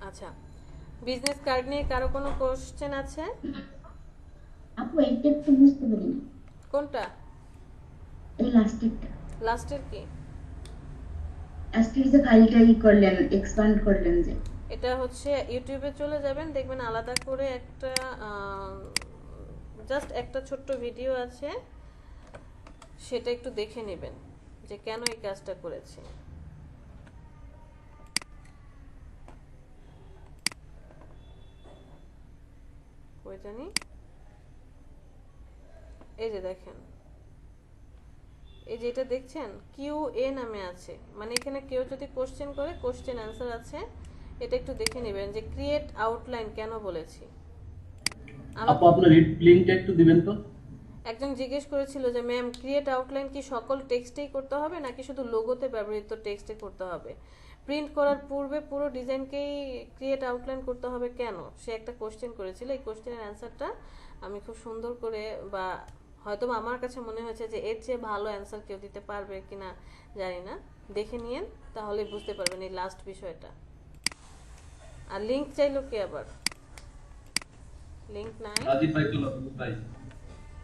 আচ্ছা, বিজনেস কার্ড নিয়ে কারো কোনো কোশ্চেন আছে? আপু এইটা একটু বুঝতে পারিনি, কোনটা? এই লাস্টেরটা। লাস্টের কি? লাস্টের যে ফাইলটা ই করলেন, এক্সপান্ড করলেন যে, এটা হচ্ছে ইউটিউবে চলে যাবেন, দেখবেন আলাদা করে একটা জাস্ট একটা ছোট্ট ভিডিও আছে, সেটা একটু দেখে নেবেন যে কেন এই কাজটা করেছি। কই জানি, এই যে দেখেন, এই যে এটা দেখছেন QA নামে আছে, মানে এখানে কেউ যদি কোশ্চেন করে, কোশ্চেন অ্যান্সার আছে। এটা একটু দেখে নেবেন যে ক্রিয়েট আউটলাইন কেন বলেছি। আপু আপনার লিংকটা একটু দিবেন তো। একজন জিজ্ঞেস করেছিল যে ম্যাম, ক্রিয়েট আউটলাইন কি সকল টেক্সটেই করতে হবে নাকি শুধু লোগোতে ব্যবহৃত টেক্সটে করতে হবে? প্রিন্ট করার পূর্বে পুরো ডিজাইনকেই ক্রিয়েট আউটলাইন করতে হবে কেন? সে একটা কোশ্চেন করেছিল। এই কোশ্চেনের অ্যান্সারটা আমি খুব সুন্দর করে, বা হয়তো আমার কাছে মনে হয়েছে যে এর চেয়ে ভালো অ্যান্সার কেউ দিতে পারবে কিনা জানি না, দেখে নিয়েন তাহলে বুঝতে পারবেন এই লাস্ট বিষয়টা। আর লিংক চাইলো কে আবার? লিংক নাই। রাজীব ভাই ভাই,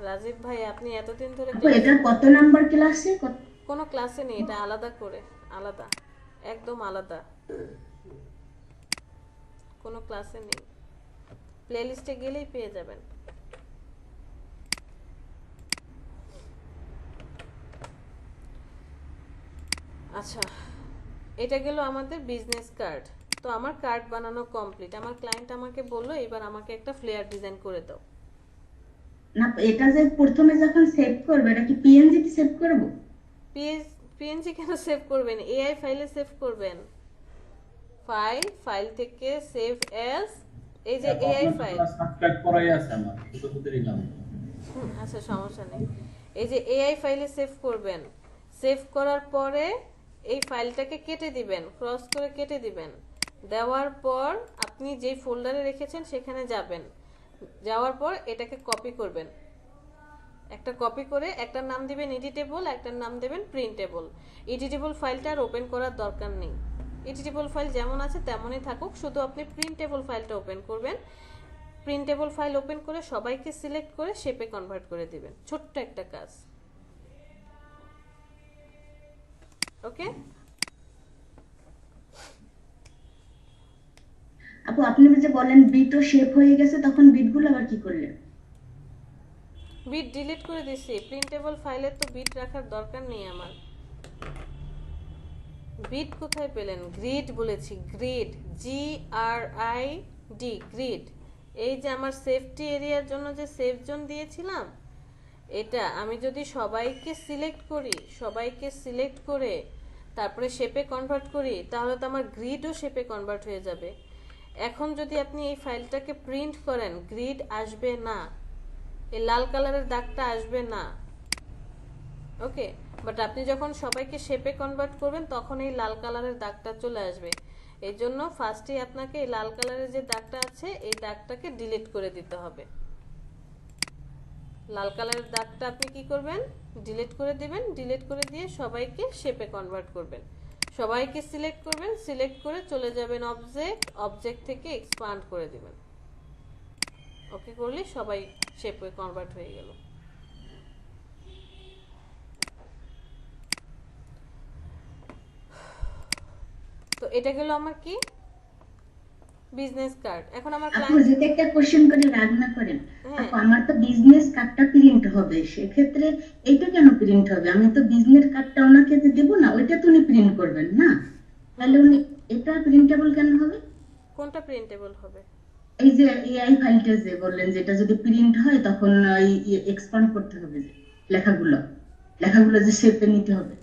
রাজীব ভাই, আপনি এতদিন ধরে আপু এটার কত নাম্বার ক্লাসে? কোনো ক্লাসে নেই, এটা আলাদা করে, আলাদা, একদম আলাদা, কোনো ক্লাসে নেই। প্লেলিস্টে গেলেই পেয়ে যাবেন। আচ্ছা, এটা গেল আমাদের বিজনেস কার্ড। তো আমার কার্ড বানানো কমপ্লিট। আমার ক্লায়েন্ট আমাকে বললো এবার আমাকে একটা ফ্লেয়ার ডিজাইন করে দাও। না, এটা যে প্রথমে যখন সেভ করবে, এটা কি পিএনজি তে সেভ করব? পিএনজি কেন সেভ করবেন? এআই ফাইলে সেভ করবেন। ফাইল থেকে সেভ অ্যাজ, এই যে এআই ফাইল, সাবস্ক্রাইব করাই আছে আমার, শুধু তো দিলাম। আচ্ছা সমস্যা নেই। এই যে এআই ফাইলে সেভ করবেন, সেভ করার পরে এই ফাইলটাকে কেটে দিবেন, ক্রস করে কেটে দিবেন। দেওয়ার পর আপনি যেই ফোল্ডারে রেখেছেন সেখানে যাবেন, যাওয়ার পর এটাকে কপি করবেন। একটা কপি করে একটার নাম দিবেন এডিটেবল, একটার নাম দেবেন প্রিন্টেবল। এডিটেবল ফাইলটা আর ওপেন করার দরকার নেই, এডিটেবল ফাইল যেমন আছে তেমনই থাকুক, শুধু আপনি প্রিন্টেবল ফাইলটা ওপেন করবেন। প্রিন্টেবল ফাইল ওপেন করে সবাইকে সিলেক্ট করে শেপে কনভার্ট করে দিবেন। ছোট্ট একটা কাজ, ওকে। আপু আপনি যে বলেন বিটও শেপ হয়ে গেছে, তখন বিটগুলো আবার কি করলেন? বিট ডিলিট করে দিছি, প্রিন্টেবল ফাইলে তো বিট রাখার দরকার নেই আমার। বিট কোথায় পেলেন? গ্রিড বলেছি, গ্রিড, GRID, গ্রিড। এই যে আমার সেফটি এরিয়ার জন্য যে সেফ জোন দিয়েছিলাম, এটা আমি যদি সবাইকে সিলেক্ট করে তারপরে শেপে কনভার্ট করি, তাহলে তো আমার গ্রিডও শেপে কনভার্ট হয়ে যাবে। এখন যদি আপনি এই ফাইলটাকে প্রিন্ট করেন, গ্রিড আসবে না, এই লাল কালারের দাগটা আসবে না। ওকে, বাট আপনি যখন সবাইকে শেপে কনভার্ট করবেন তখন এই লাল কালারের দাগটা চলে আসবে। এই জন্য ফার্স্টে আপনাকে এই লাল কালারের যে দাগটা আছে এই দাগটাকে ডিলিট করে দিতে হবে। লাল কালারের দাগটা আপনি কি করবেন? ডিলিট করে দিবেন। ডিলিট করে দিয়ে সবাইকে শেপে কনভার্ট করবেন। সবাইকে সিলেক্ট করবেন, সিলেক্ট করে চলে যাবেন অবজেক্ট থেকে এক্সপান্ড করে দিবেন। ওকে করলে সবাই শেপে কনভার্ট হয়ে গেল। তো এটা গেল আমার কি বিজনেস কার্ড। এখন আমার আপু ক্লায়েন্ট, যদি একটা কোশ্চেন করে রাগ না করেন, হ্যাঁ আপু আমার তো বিজনেস কার্ডটা প্রিন্ট হবে, সেক্ষেত্রে এইটা কেন প্রিন্ট হবে? আমি তো বিজনেস কার্ডটা ওনাকে যে দেবো না, ওইটা তো উনি প্রিন্ট করবেন না, তাহলে উনি এটা প্রিন্টেবল কেন হবে? কোনটা প্রিন্টেবল হবে? এই যে এআই ফাইলটা যে বললেন, যেটা যদি প্রিন্ট হয় তখন ওই এক্সপান্ড করতে হবে, যে লেখাগুলো লেখাগুলো যে শেপে নিতে হবে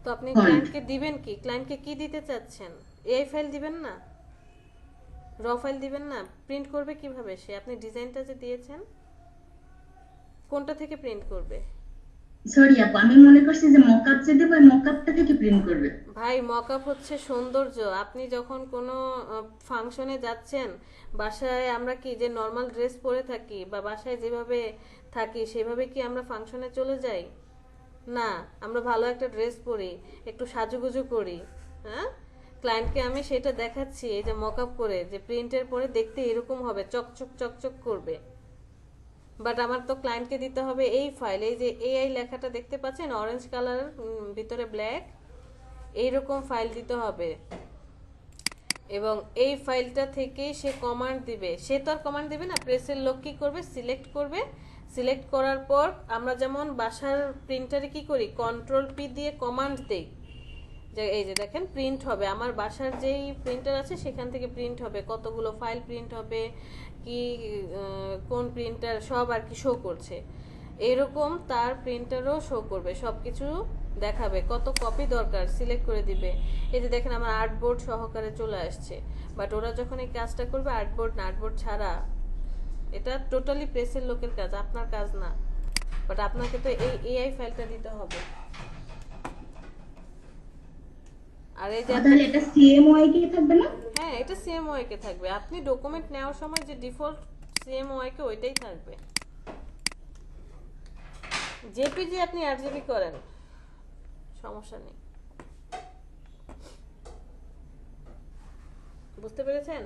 তো আপনি ফন্ট। ক্লায়েন্টকে দিবেন কি? ক্লায়েন্টকে কি দিতে চাচ্ছেন? এআই ফাইল দিবেন না? র ফাইল দিবেন না? প্রিন্ট করবে কিভাবে সে? আপনি ডিজাইনটা যে দিয়েছেন কোনটা থেকে প্রিন্ট করবে? সরি আপু, আমি মনে করছি যে মকআপ যে দেবো, ওই মকআপটা থেকে প্রিন্ট করবে। ভাই, মকআপ হচ্ছে সৌন্দর্য। আপনি যখন কোনো ফাংশনে যাচ্ছেন, বাসায় আমরা কি যে নর্মাল ড্রেস পরে থাকি বা বাসায় যেভাবে থাকি সেভাবে কি আমরা ফাংশনে চলে যাই? না, আমরা ভালো একটা ড্রেস পরি, একটু সাজুগুজু করি। হ্যাঁ, ক্লায়েন্টকে আমি সেটা দেখাচ্ছি এই যে মকআপ করে, যে প্রিন্টের পরে দেখতে এরকম হবে, চকচক চকচক করবে। বাট আমার তো ক্লায়েন্টকে দিতে হবে এই ফাইল, এই যে এআই লেখাটা দেখতে পাচ্ছেন অরেঞ্জ কালার, ভিতরে ব্ল্যাক, এইরকম ফাইল দিতে হবে। এবং এই ফাইলটা থেকে সে কমান্ড দিবে। সে তো আর কমান্ড দিবে না, প্রেসের লোক কি করবে? সিলেক্ট করবে। সিলেক্ট করার পর আমরা যেমন বাসার প্রিন্টারে কি করি, Ctrl+P দিয়ে কমান্ড দেই, যে এই যে দেখেন প্রিন্ট হবে। আমার বাসার যেই প্রিন্টার আছে সেখান থেকে প্রিন্ট হবে, কতগুলো ফাইল প্রিন্ট হবে, কি কোন প্রিন্টার, সব আর কি শো করছে। এরকম তার প্রিন্টারও শো করবে, সব কিছু দেখাবে, কত কপি দরকার সিলেক্ট করে দিবে। এই যে দেখেন আমার আর্টবোর্ড সহকারে চলে আসছে। বাট ওরা যখন এই কাজটা করবে, আর্টবোর্ড না, আর্টবোর্ড ছাড়া, এটা টোটালি প্রেসের লোকের কাজ, আপনার কাজ না। বাট আপনাকে তো এই এআই ফাইলটা দিতে হবে। আর এই যে তাহলে এটা সিএমওআই কি থাকবে না? হ্যাঁ, এটা সিএমওয়াই কে থাকবে। আপনি ডকুমেন্ট নেওয়ার সময় যে ডিফল্ট সিএমওয়াই কে ওইটাই থাকবে। জেপিজি আপনি আরজিবি করেন, সমস্যা নেই। বুঝতে পেরেছেন?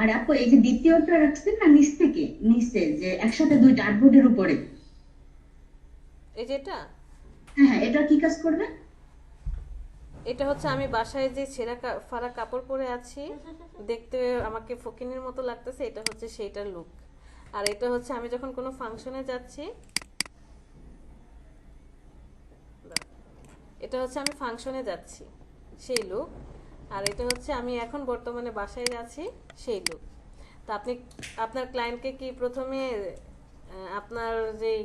আর আপু এই যে দ্বিতীয়টা রাখছেন না নিচ থেকে, নিচে যে একসাথে দুইটা আর্টবোর্ডের উপরে, এই যে এটা, হ্যাঁ হ্যাঁ, এটা কি কাজ করবে? এটা হচ্ছে আমি বাসায় যে ছেঁড়া ফাড়া কাপড় পরে আছি, দেখতে আমাকে ফকিনের মতো লাগতেছে, এটা হচ্ছে সেইটার লুক। আর এটা হচ্ছে আমি যখন কোনো ফাংশনে যাচ্ছি, এটা হচ্ছে আমি ফাংশনে যাচ্ছি সেই লুক। আর এটা হচ্ছে আমি এখন বর্তমানে বাসায় আছি সেই লুক। তা আপনি আপনার ক্লায়েন্টকে কি প্রথমে আপনার যেই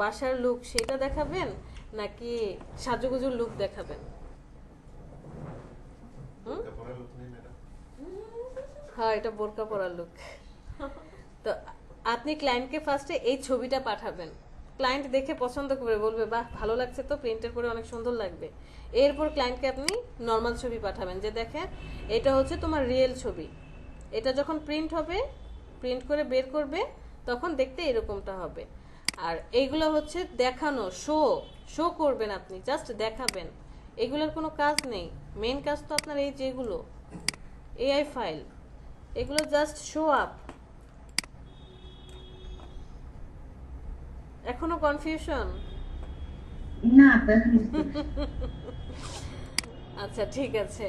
বাসার লুক সেটা দেখাবেন, নাকি সাজুগুজুর লুক দেখাবেন? পরে লোক নেই ম্যাডাম। হ্যাঁ, এটা বোরকা পরার লুক। তো আপনি ক্লায়েন্টকে ফার্স্টে এই ছবিটা পাঠাবেন। ক্লায়েন্ট দেখে পছন্দ করে বলবে, বাহ ভালো লাগছে, তো প্রিন্টের পরে অনেক সুন্দর লাগবে। এরপর ক্লায়েন্টকে আপনি নর্মাল ছবি পাঠাবেন, যে দেখে এটা হচ্ছে তোমার রিয়েল ছবি। এটা যখন প্রিন্ট হবে, প্রিন্ট করে বের করবে, তখন দেখতে এরকমটা হবে। আর এইগুলো হচ্ছে দেখানো, শো করবেন, আপনি জাস্ট দেখাবেন। এগুলোর কোনো কাজ নেই। মেন কাজ তো আপনার এই যেগুলো এআই ফাইল, এগুলো জাস্ট শো আপ। এখনো কনফিউশন? না আপু, এখন বুঝতে পারছি। আচ্ছা ঠিক আছে।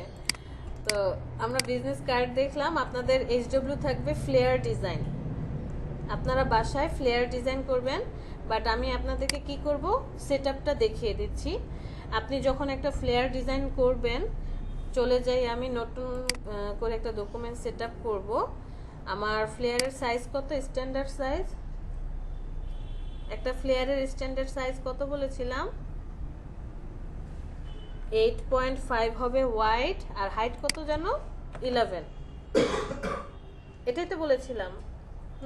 তো আমরা বিজনেস কার্ড দেখলাম, আপনাদের এইচডব্লিউ থাকবে ফ্লেয়ার ডিজাইন। আপনারা বাসায় ফ্লেয়ার ডিজাইন করবেন, বাট আমি আপনাদেরকে কি করব সেটআপটা দেখিয়ে দিচ্ছি। আপনি যখন একটা ফ্লেয়ার ডিজাইন করবেন, চলে যাই আমি নতুন করে একটা ডকুমেন্ট সেটআপ করব। আমার ফ্লেয়ারের সাইজ কত, স্ট্যান্ডার্ড সাইজ, একটা ফ্লেয়ারের স্ট্যান্ডার্ড সাইজ কত বলেছিলাম, 8.5 হবে ওয়াইড, আর হাইট কত জানো, 11। এটাই তো বলেছিলাম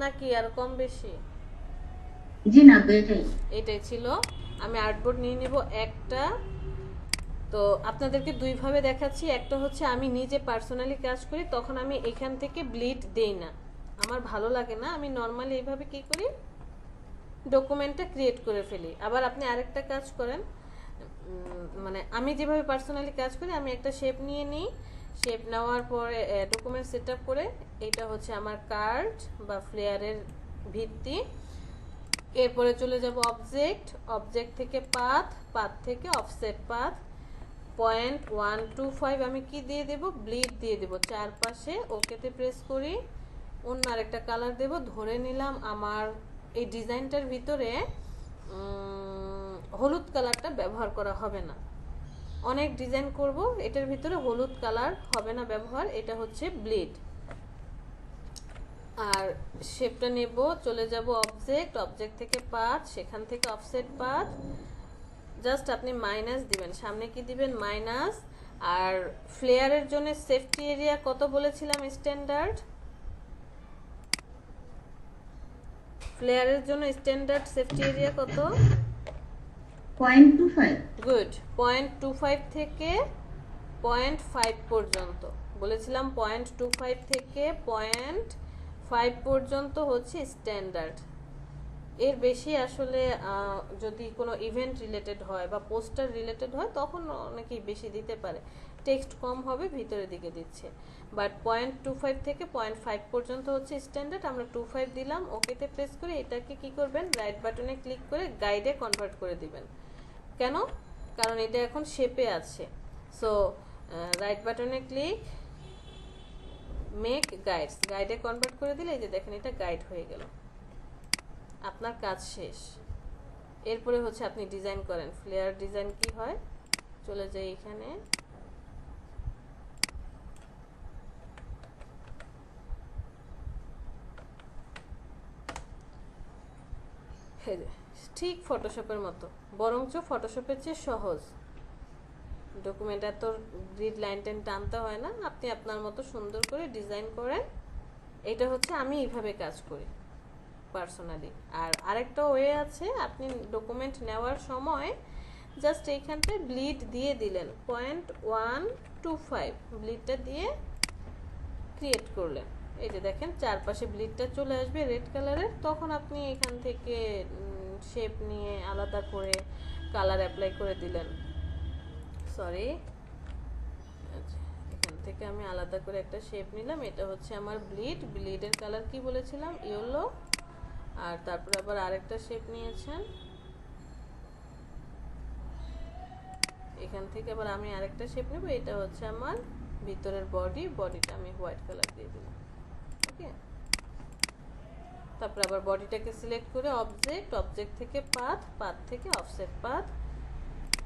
নাকি আর কম বেশি? জি না, বেটাই। এটাই ছিল। আমি আর্টবোর্ড নিয়ে নিব একটা। তো আপনাদেরকে দুইভাবে দেখাচ্ছি। একটা হচ্ছে আমি নিজে পার্সোনালি কাজ করি, তখন আমি এখান থেকে ব্লিড দেই না, আমার ভালো লাগে না। আমি নর্মালি এইভাবে কি করি, ডকুমেন্টটা ক্রিয়েট করে ফেলি। আবার আপনি আরেকটা কাজ করেন, মানে আমি যেভাবে পার্সোনালি কাজ করি, আমি একটা শেপ নিয়ে নিই, শেপ নেওয়ার পরে ডকুমেন্ট সেট আপ করে, এটা হচ্ছে আমার কার্ড বা ফ্লেয়ারের ভিত্তি। এরপরে চলে যাব অবজেক্ট, অবজেক্ট থেকে পাথ, পাথ থেকে অফসেট পাথ, 0.125 আমি কি দিয়ে দেব, ব্লিড দিয়ে দেব চারপাশে। ওকেতে প্রেস করি, অন্য আরেকটা কালার দেব। ধরে নিলাম আমার এই ডিজাইনটার ভিতরে হলুদ কালারটা ব্যবহার করা হবে না। অনেক ডিজাইন করব, এটার ভিতরে হলুদ কালার হবে না ব্যবহার, এটা হচ্ছে ব্লিড। আর শেপটা নেব, চলে যাব অবজেক্ট, অবজেক্ট থেকে পাথ, সেখান থেকে অফসেট পাথ, জাস্ট আপনি মাইনাস দিবেন, সামনে কি দিবেন, মাইনাস। আর ফ্লেয়ারের জন্য সেফটি এরিয়া কত বলেছিলাম স্ট্যান্ডার্ড, ফ্লেয়ারের জন্য স্ট্যান্ডার্ড সেফটি এরিয়া কত, 0.25। গুড। 0.25 থেকে 0.5 পর্যন্ত বলেছিলাম, 0.25 থেকে 0.5 পর্যন্ত হচ্ছে স্ট্যান্ডার্ড। এর বেশি আসলে যদি কোনো ইভেন্ট রিলেটেড হয় বা পোস্টার রিলেটেড হয়, তখন অনেকেই বেশি দিতে পারে, টেক্সট কম হবে, ভিতরের দিকে দিচ্ছে। বাট 0.25 থেকে 0.5 পর্যন্ত হচ্ছে স্ট্যান্ডার্ড। আমরা 25 দিলাম, ওকেতে প্রেস করে এটাকে কি করবেন, রাইট বাটনে ক্লিক করে গাইডে কনভার্ট করে দিবেন। কেন, কারণ এটা এখন শেপে আছে। সো রাইট বাটনে ক্লিক, মেক গাইডস, গাইডে কনভার্ট করে দিলে এই যে দেখেন এটা গাইড হয়ে গেল, আপনার কাজ শেষ। এরপরে হচ্ছে আপনি ডিজাইন করেন। ফ্লেয়ার ডিজাইন কি হয়, চলে যাই এখানে, ঠিক ফটোশপের মতো, বরঞ্চ ফটোশপের চেয়ে সহজ। ডকুমেন্ট এত গ্রিড লাইন টেন টানতে হয় না, আপনি আপনার মতো সুন্দর করে ডিজাইন করেন। এটা হচ্ছে আমি এইভাবে কাজ করি পার্সোনালি। আর আরেকটা ওয়ে আছে, আপনি ডকুমেন্ট নেওয়ার সময় জাস্ট এইখানটায় ব্লিড দিয়ে দিলেন, 0.125 ব্লিডটা দিয়ে ক্রিয়েট করলেন। এই যে দেখেন চারপাশে ব্লিডটা চলে আসবে রেড কালারের, তখন আপনি এখান থেকে শেপ নিয়ে আলাদা করে কালার অ্যাপ্লাই করে দিলেন। সরি, এখান থেকে আমি আলাদা করে একটা শেপ নিলাম, এটা হচ্ছে আমার ব্লিড, ব্লিডের কালার কি বলেছিলাম, ইয়েলো। আর তারপরে আবার আরেকটা শেপ নিয়েছেন, এখান থেকে আবার আমি আরেকটা শেপ নেব, এটা হচ্ছে আমার ভিতরের বডি, বডিটা আমি হোয়াইট কালার দিয়ে দিলাম। ওকে, তারপর আবার বডিটাকে সিলেক্ট করে অবজেক্ট, অবজেক্ট থেকে পাথ, পাথ থেকে offset path,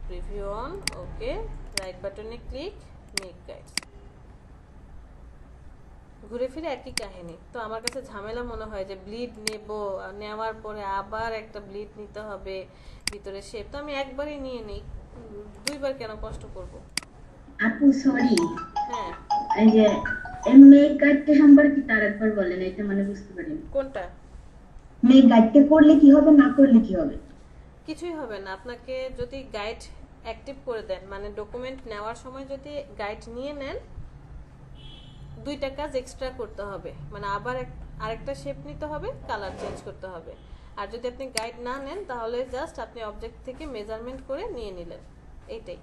preview on, okay, right বাটনে ক্লিক, মেক গাইডস। ঘুরে ফিরে একই কাহিনী। তো আমার কাছে ঝামেলা মনে হয় যে ব্লিড নেব, নেওয়ার পরে আবার একটা ব্লিড নিতে হবে, ভিতরে শেপ, তো আমি একবারই নিয়ে নিই, দুইবার কেন কষ্ট করব। আপু সরি, হ্যাঁ, এই যে মেক গাইডটা সম্পর্কে তার একবার বলেন, এটা মানে বুঝতে পারিনি। কোনটা? মেক গাইডটা করলে কি হবে, না করলে কি হবে? কিছুই হবে না। আপনাকে যদি গাইড অ্যাক্টিভ করে দেন, মানে ডকুমেন্ট নেওয়ার সময় যদি গাইড নিয়ে নেন, দুইটা কাজ এক্সট্রা করতে হবে, মানে আবার আরেকটা শেপ নিতে হবে, কালার চেঞ্জ করতে হবে। আর যদি আপনি গাইড না নেন, তাহলে জাস্ট আপনি অবজেক্ট থেকে মেজারমেন্ট করে নিয়ে নিলেন, এইটাই।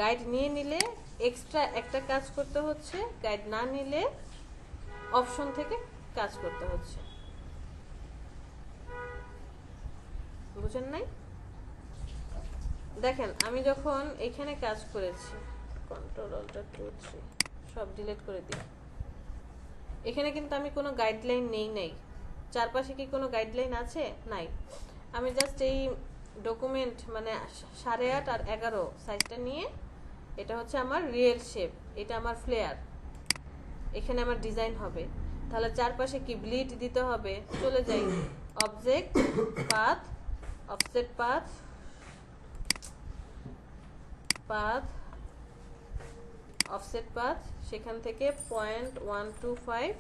গাইড নিয়ে নিলে এক্সট্রা একটা কাজ করতে হচ্ছে, গাইড না নিলে অপশন থেকে কাজ করতে হচ্ছে। বুঝেন নাই? দেখেন আমি যখন এখানে কাজ করেছি, কন্ট্রোল অল্টার 2 3 সব ডিলিট করে দিই। এখানে কিন্তু আমি কোনো গাইডলাইন নেই নাই। চারপাশে কি কোনো গাইডলাইন আছে? নাই। আমি জাস্ট এই ডকুমেন্ট মানে 8.5 আর 11 সাইজটা নিয়ে, এটা হচ্ছে আমার রিয়েল শেপ, এটা আমার ফ্লেয়ার, এখানে আমার ডিজাইন হবে। তাহলে চারপাশে কি ব্লিড দিতে হবে? চলে যাই object, path, offset path, path, offset path, সেখান থেকে 0.125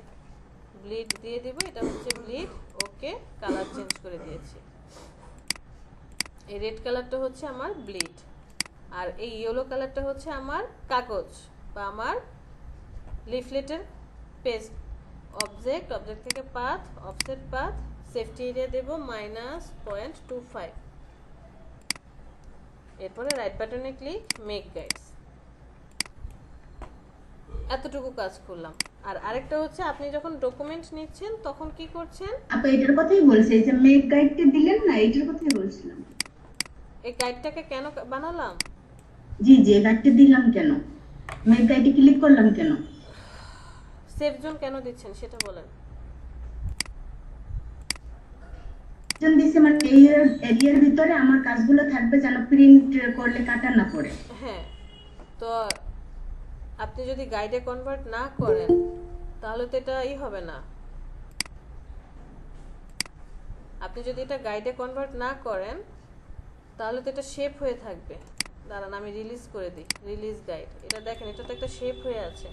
ব্লিড দিয়ে দিব। এটা হচ্ছে ব্লিড। ওকে, কালার চেঞ্জ করে দিয়েছি। এই রেড কালারটা হচ্ছে আমার ব্লিড, আর এই ইয়েলো কালারটা হচ্ছে আমার কাগজ বা আমার লিফলেটের পেজ। অবজেক্ট, অবজেক্ট থেকে path, offset path, safety area দেব -0.25। এরপরে রাইট বাটনে ক্লিক, মেক গাইডস। এতটুকু কাজ করলাম। আর আরেকটা হচ্ছে আপনি যখন ডকুমেন্ট নিচ্ছেন তখন কি করছেন? আপু এটার কথাই বলছি, এই যে মেক গাইডটা দিলেন না, এটার কথাই বলছিলাম। এই গাইডটাকে কেন বানালাম? জি জি, গাইডটা দিলাম কেন, মেক গাইডে ক্লিক করলাম কেন? সেফ জোন কেন দিচ্ছেন সেটা বলেন। জন দিছে মানে এই এরিয়ার ভিতরে আমার কাজগুলো থাকবে যেন প্রিন্ট করলে কাটা না পড়ে। হ্যাঁ, তো আপনি যদি গাইডে কনভার্ট না করেন তাহলে তো এটা হবে না। আপনি যদি এটা গাইডে কনভার্ট না করেন তাহলে তো এটা শেপ হয়ে থাকবে। দাঁড়ান আমি রিলিজ করে দিই, রিলিজ গাইড। এটা দেখেন, এটা তো একটা শেপ হয়ে আছে,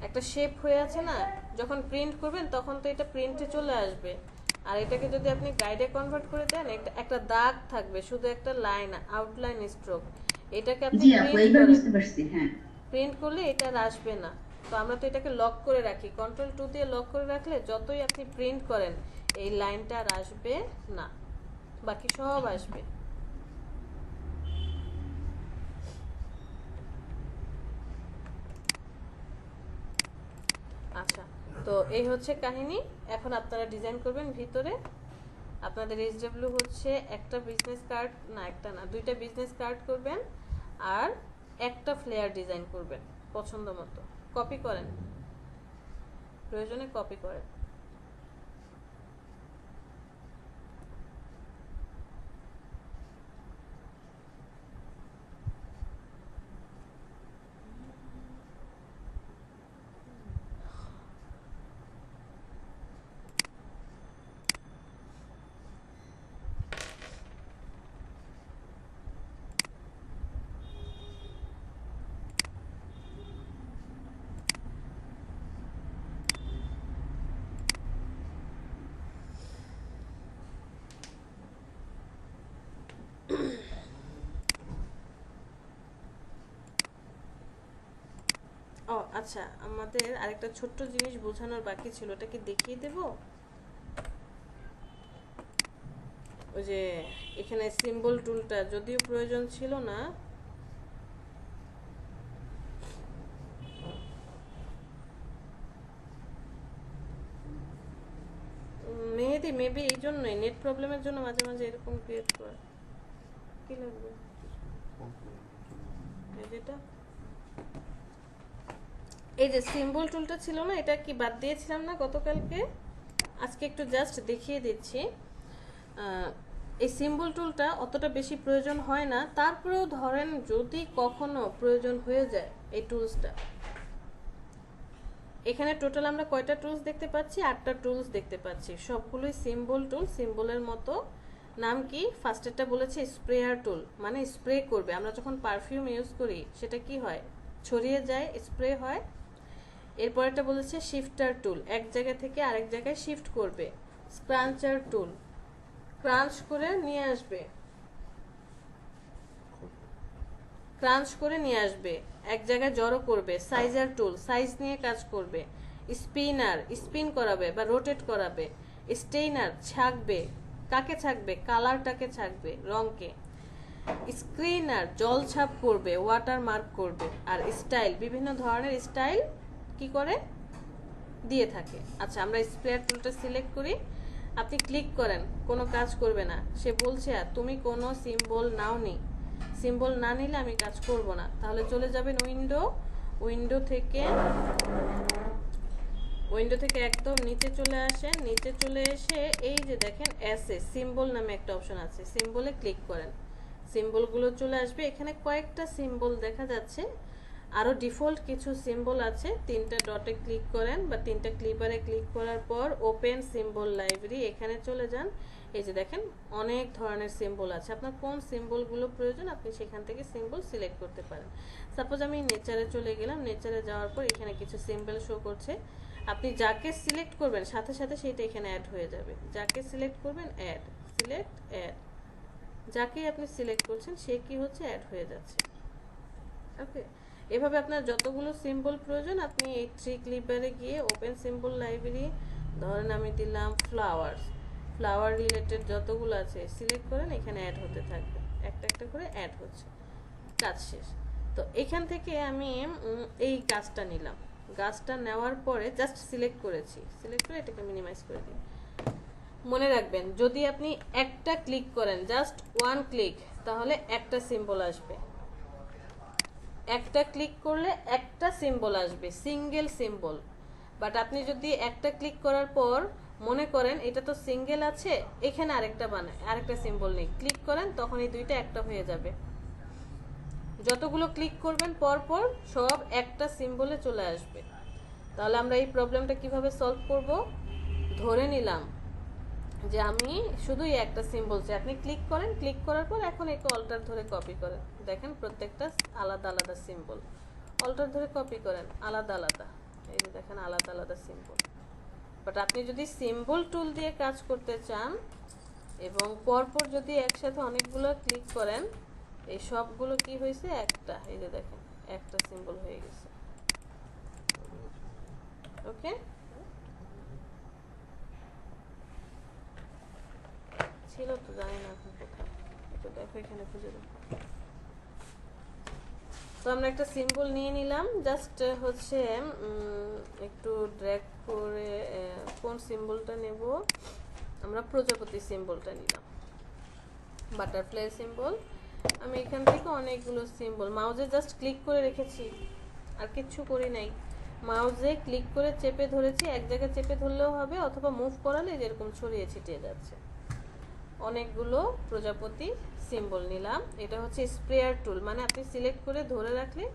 একটা শেপ হয়ে আছে না? যখন প্রিন্ট করবেন তখন তো এটা প্রিন্টে চলে আসবে। আর এটাকে যদি আপনি গাইডে কনভার্ট করে দেন, একটা দাগ থাকবে, শুধু একটা লাইন, আউটলাইন স্ট্রোক। এটাকে আপনি জি আপু এইবার বুঝতে পারছি। হ্যাঁ, প্রিন্ট করলে এটা আর আসবে না। তো আমরা তো এটাকে লক করে রাখি, কন্ট্রোল 2 দিয়ে লক করে রাখলে যতই আপনি প্রিন্ট করেন এই লাইনটা আর আসবে না, বাকি সব আসবে। আচ্ছা, তো এই হচ্ছে কাহিনী। এখন আপনারা ডিজাইন করবেন ভিতরে। আপনাদের SW হচ্ছে একটা বিজনেস কার্ড, না একটা না, 2টা বিজনেস কার্ড করবেন আর একটা ফ্লেয়ার ডিজাইন করবেন পছন্দ মতো। কপি করেন, প্রয়োজনে কপি করেন। ও আচ্ছা, আমাদের আরেকটা ছোট্ট জিনিস বোঝানোর বাকি ছিল, ওটাকে দেখিয়ে দেব। ওই যে এখানে সিম্বল টুলটা যদিও প্রয়োজন ছিল না, মেহেদি মেবি এই জন্যই, নেট প্রবলেমের জন্য মাঝে মাঝে এরকম ক্রিয়েট করে। কি লাগবে? যেটা এই যে সিম্বল টুলটা ছিল না, এটা কি বাদ দিয়েছিলাম না গতকালকে? আজকে একটু জাস্ট দেখিয়ে দিচ্ছি। এই সিম্বল টুলটা অতটা বেশি প্রয়োজন হয় না, তারপরেও ধরেন যদি কখনো প্রয়োজন হয়ে যায় এই টুলসটা। এখানে টোটাল আমরা কয়টা টুলস দেখতে পাচ্ছি? 8টা টুলস দেখতে পাচ্ছি, সবগুলোই সিম্বল টুল, সিম্বলের মতো। নাম কি? ফার্স্টেরটা বলেছে স্প্রেয়ার টুল, মানে স্প্রে করবে। আমরা যখন পারফিউম ইউজ করি সেটা কি হয়? ছড়িয়ে যায়, স্প্রে হয়। এরপর এটা বলেছে শিফটার টুল, এক জায়গা থেকে আরেক জায়গায় শিফট করবে। স্ক্রাঞ্চার টুল, ক্রাঞ্চ করে নিয়ে আসবে, ক্রাঞ্চ করে নিয়ে আসবে, এক জায়গায় জড়ো করবে। সাইজার টুল, সাইজ নিয়ে কাজ করবে। স্পিনার, স্পিন করাবে বা রোটেট করাবে। স্টেইনার, ছাকবে। কাকে ছাকবে? কালারটাকে ছাকবে, রংকে। স্ক্রিনার, জল ছাপ করবে, ওয়াটার মার্ক করবে। আর স্টাইল, বিভিন্ন ধরনের স্টাইল কি করে দিয়ে থাকে। আচ্ছা, আমরা স্প্রেয়ার টুলটা সিলেক্ট করি। আপনি ক্লিক করেন, কোনো কাজ করবে না। সে বলছে তুমি কোনো সিম্বল নাওনি, সিম্বল না নিলে আমি কাজ করব না। তাহলে চলে যাবেন উইন্ডো থেকে একদম নিচে চলে আসেন। নিচে চলে এসে এই যে দেখেন সিম্বল নামে একটা অপশন আছে, সিম্বলে ক্লিক করেন। সিম্বলগুলো চলে আসবে। এখানে কয়েকটা সিম্বল দেখা যাচ্ছে, আরও ডিফল্ট কিছু সিম্বল আছে। 3টা ডটে ক্লিক করেন বা 3টা ক্লিপারে ক্লিক করার পর ওপেন সিম্বল লাইব্রেরি, এখানে চলে যান। এই যে দেখেন অনেক ধরনের সিম্বল আছে, আপনার কোন সিম্বলগুলো প্রয়োজন আপনি সেখান থেকে সিম্বল সিলেক্ট করতে পারেন। সাপোজ আমি নেচারে চলে গেলাম, নেচারে যাওয়ার পর এখানে কিছু সিম্বল শো করছে। আপনি যাকে সিলেক্ট করবেন সাথে সাথে সেটা এখানে অ্যাড হয়ে যাবে। যাকে সিলেক্ট করবেন অ্যাড, যাকে আপনি সিলেক্ট করছেন সে কি হচ্ছে অ্যাড হয়ে যাচ্ছে। ওকে, এভাবে আপনার যতগুলো সিম্বল প্রয়োজন আপনি এই 3 ক্লিপারে গিয়ে ওপেন সিম্বল লাইব্রেরি, ধরেন আমি দিলাম ফ্লাওয়ার রিলেটেড যতগুলো আছে সিলেক্ট করেন, এখানে অ্যাড হতে থাকবে, একটা একটা করে অ্যাড হচ্ছে। কাজ শেষ। তো এখান থেকে আমি এই গাছটা নিলাম, গাছটা নেওয়ার পরে জাস্ট সিলেক্ট করেছি, সিলেক্ট করে এটাকে মিনিমাইজ করে দিই। মনে রাখবেন যদি আপনি একটা ক্লিক করেন, জাস্ট 1 ক্লিক, তাহলে একটা সিম্বল আসবে। একটা ক্লিক করলে একটা সিম্বল আসবে, সিঙ্গেল সিম্বল। বাট আপনি যদি একটা ক্লিক করার পর মনে করেন এটা তো সিঙ্গেল আছে, এখানে আরেকটা সিম্বল নেই, ক্লিক করেন, তখন এই দুইটা একটা হয়ে যাবে। যতগুলো ক্লিক করবেন পরপর সব একটা সিম্বলে চলে আসবে। তাহলে আমরা এই প্রবলেমটা কিভাবে সলভ করব? ধরে নিলাম যে আমি শুধুই একটা সিম্বল চাই, আপনি ক্লিক করেন, ক্লিক করার পর এখন একটু অল্টার ধরে কপি করেন, দেখেন প্রত্যেকটা আলাদা আলাদা সিম্বল। অল্টার ধরে কপি করেন, আলাদা আলাদা, এই যে দেখেন আলাদা আলাদা সিম্বল। বাট আপনি যদি সিম্বল টুল দিয়ে কাজ করতে চান এবং পরপর যদি একসাথে অনেকগুলো ক্লিক করেন, এই সবগুলো কি হয়েছে একটা, এই যে দেখেন একটা সিম্বল হয়ে গেছে। ওকে, ছিল তো জানি না এখন কোথায়, তো দেখো এখানে খুঁজে দাও। তো আমরা একটা সিম্বল নিয়ে নিলাম, জাস্ট হচ্ছে একটু ড্র্যাগ করে কোন সিম্বলটা নেব, আমরা প্রজাপতি সিম্বলটা নিলাম, বাটারফ্লাই সিম্বল। আমি এখান থেকে অনেকগুলো সিম্বল মাউসে জাস্ট ক্লিক করে রেখেছি, আর কিচ্ছু করি নাই। মাউসে ক্লিক করে চেপে ধরেছি, এক জায়গায় চেপে ধরলেও হবে অথবা মুভ করালে যেরকম ছড়িয়ে ছিটিয়ে যাচ্ছে। অনেকগুলো প্রজাপতি সিম্বল নিলাম। এটা হচ্ছে স্প্রেয়ার টুল, মানে আপনি সিলেক্ট করে ধরে রাখলে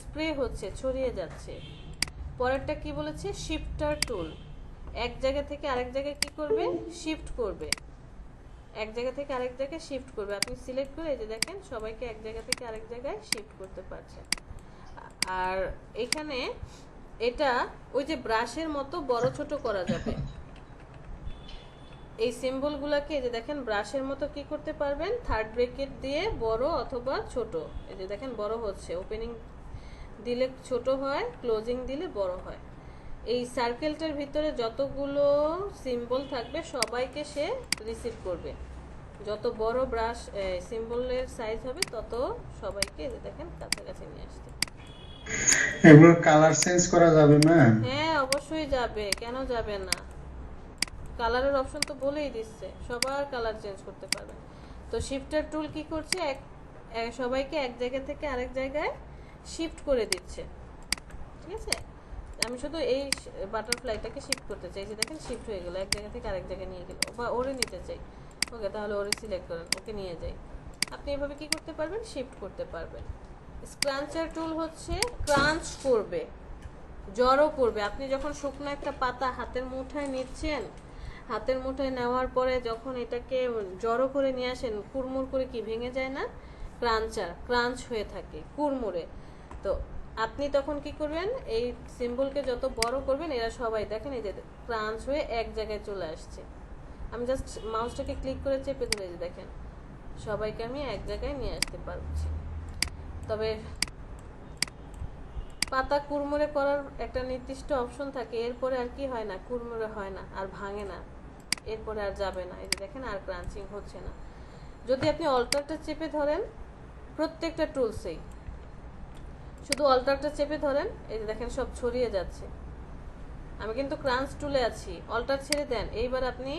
স্প্রে হচ্ছে, ছড়িয়ে যাচ্ছে। পরেরটা কি বলেছে? শিফটার টুল, এক জায়গা থেকে আরেক জায়গায় কি করবে? শিফট করবে, এক জায়গা থেকে আরেক জায়গায় শিফট করবে। আপনি সিলেক্ট করে এই যে দেখেন সবাইকে এক জায়গা থেকে আরেক জায়গায় শিফট করতে পারছেন। আর এখানে এটা ওই যে ব্রাশের মতো বড় ছোট করা যাবে। এই সিম্বলগুলোকে এই যে দেখেন ব্রাশের মতো কি করতে পারবেন? থার্ড ব্র্যাকেট দিয়ে বড় অথবা ছোট, এই যে দেখেন বড় হচ্ছে, ওপেনিং দিলে ছোট হয়, ক্লোজিং দিলে বড় হয়। এই সার্কেলটার ভিতরে যতগুলো সিম্বল থাকবে সবাইকে সে রিসিভ করবে। যত বড় ব্রাশ সিম্বলের সাইজ হবে তত সবাইকে এই যে দেখেন কাছাকাছি নিয়ে আসতে। এগুলো কালার চেঞ্জ করা যাবে না? হ্যাঁ অবশ্যই যাবে, কেন যাবে না? কালারের অপশন তো বলেই দিচ্ছে, সবার কালার চেঞ্জ করতে পারবেন। তো শিফটার টুল কি করছে? সবাইকে এক জায়গা থেকে আরেক জায়গায় শিফট করে দিচ্ছে। ঠিক আছে, আমি শুধু এই বাটারফ্লাইটাকে শিফট করতে চাই, যে দেখেন শিফট হয়ে গেল, এক জায়গা থেকে আরেক জায়গায় নিয়ে গেল। বা ওরে নিতে চাই, ওকে তাহলে ওরে সিলেক্ট করেন, ওকে নিয়ে যাই। আপনি এভাবে কি করতে পারবেন? শিফট করতে পারবেন। স্ক্রাঞ্চার টুল হচ্ছে ক্রাঞ্চ করবে, জড়ো করবে। আপনি যখন শুকনো একটা পাতা হাতের মুঠায় নিচ্ছেন, হাতের মুঠায় নেওয়ার পরে যখন এটাকে জড়ো করে নিয়ে আসেন, কুড়মুড় করে কি ভেঙে যায় না? ক্রাঞ্চ হয়ে থাকে কুড়মুড়ে। তো আপনি তখন কি করবেন? এই সিম্বলকে যত বড় করবেন এরা সবাই দেখেন এই যে ক্রাঞ্চ হয়ে এক জায়গায় চলে আসছে। আমি জাস্ট মাউসটাকে ক্লিক করে চেপে ধরে যে দেখেন সবাইকে আমি এক জায়গায় নিয়ে আসতে পারছি। তবে পাতা কুড়মুড়ে করার একটা নির্দিষ্ট অপশন থাকে, এরপরে আর কি হয় না, কুড়মুড়ে হয় না, আর ভাঙে না, এরপরে আর যাবে না। এই যে দেখেন আর ক্রাঞ্চিং হচ্ছে না। যদি আপনি অল্টারটা চেপে ধরেন, প্রত্যেকটা টুলসেই শুধু অল্টারটা চেপে ধরেন, এই যে দেখেন সব ছড়িয়ে যাচ্ছে। আমি কিন্তু ক্রাঞ্চ টুলে আছি, অল্টার ছেড়ে দেন, এইবার আপনি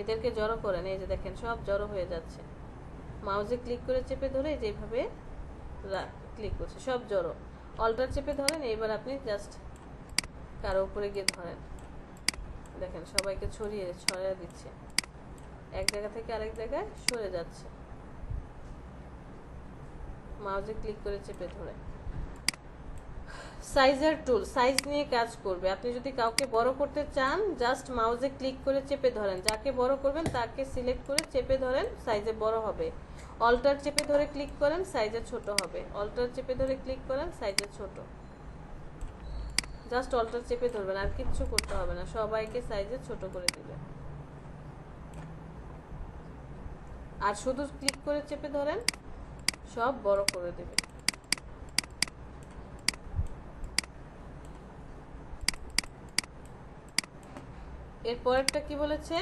এদেরকে জড়ো করেন, এই যে দেখেন সব জড়ো হয়ে যাচ্ছে। মাউসে ক্লিক করে চেপে ধরে যেভাবে ক্লিক করছে সব জড়ো। অল্টার চেপে ধরেন, এইবার আপনি জাস্ট কারো উপরে গিয়ে ধরেন, দেখেন সবাইকে ছড়িয়ে দিচ্ছে, এক জায়গা থেকে আরেক জায়গায় সরে যাচ্ছে। মাউসে ক্লিক করে চেপে ধরে। সাইজের টুল, সাইজ নিয়ে কাজ করবে। আপনি যদি কাউকে বড় করতে চান জাস্ট মাউসে ক্লিক করে চেপে ধরেন, যাকে বড় করবেন তাকে সিলেক্ট করে চেপে ধরেন, সাইজে বড় হবে। অল্টার চেপে ধরে ক্লিক করেন, সাইজে ছোট হবে। অল্টার চেপে ধরে ক্লিক করেন, সাইজে ছোট। জাস্ট অল্টার চেপে ধরবেন, আর কিচ্ছু করতে হবে না, সবাইকে সাইজে ছোট করে দিবেন। আর শুধু ক্লিক করে চেপে ধরেন, সব বড় করে দিবেন। এরপরেরটা কি বলেছে?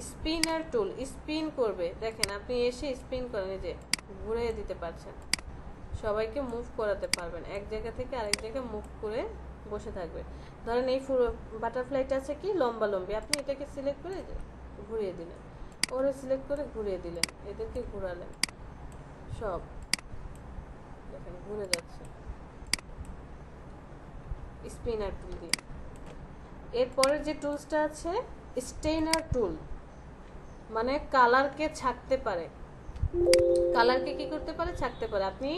স্পিনার টুল, স্পিন করবে। দেখেন আপনি এসে স্পিন করেন, এই যে ঘুরিয়ে দিতে পারছেন, সবাইকে মুভ করাতে পারবেন, এক জায়গা থেকে আরেক জায়গায় মুভ করে বসে থাকবে। ধরেন এই বাটারফ্লাইটা আছে কি লম্বা লম্বি, আপনি এটাকে সিলেক্ট করে ঘুরিয়ে দিলেন, ওরে সিলেক্ট করে ঘুরিয়ে দিলেন, এদেরকে ঘুরালেন, সব দেখেন ঘুরে যাচ্ছে স্পিনার টুল দিয়ে। এরপরের যে টুলসটা আছে স্টেইনার টুল, মানে কালারকে ছাকতে পারে। কালারকে কি করতে পারে? ছাকতে পারে। আপনি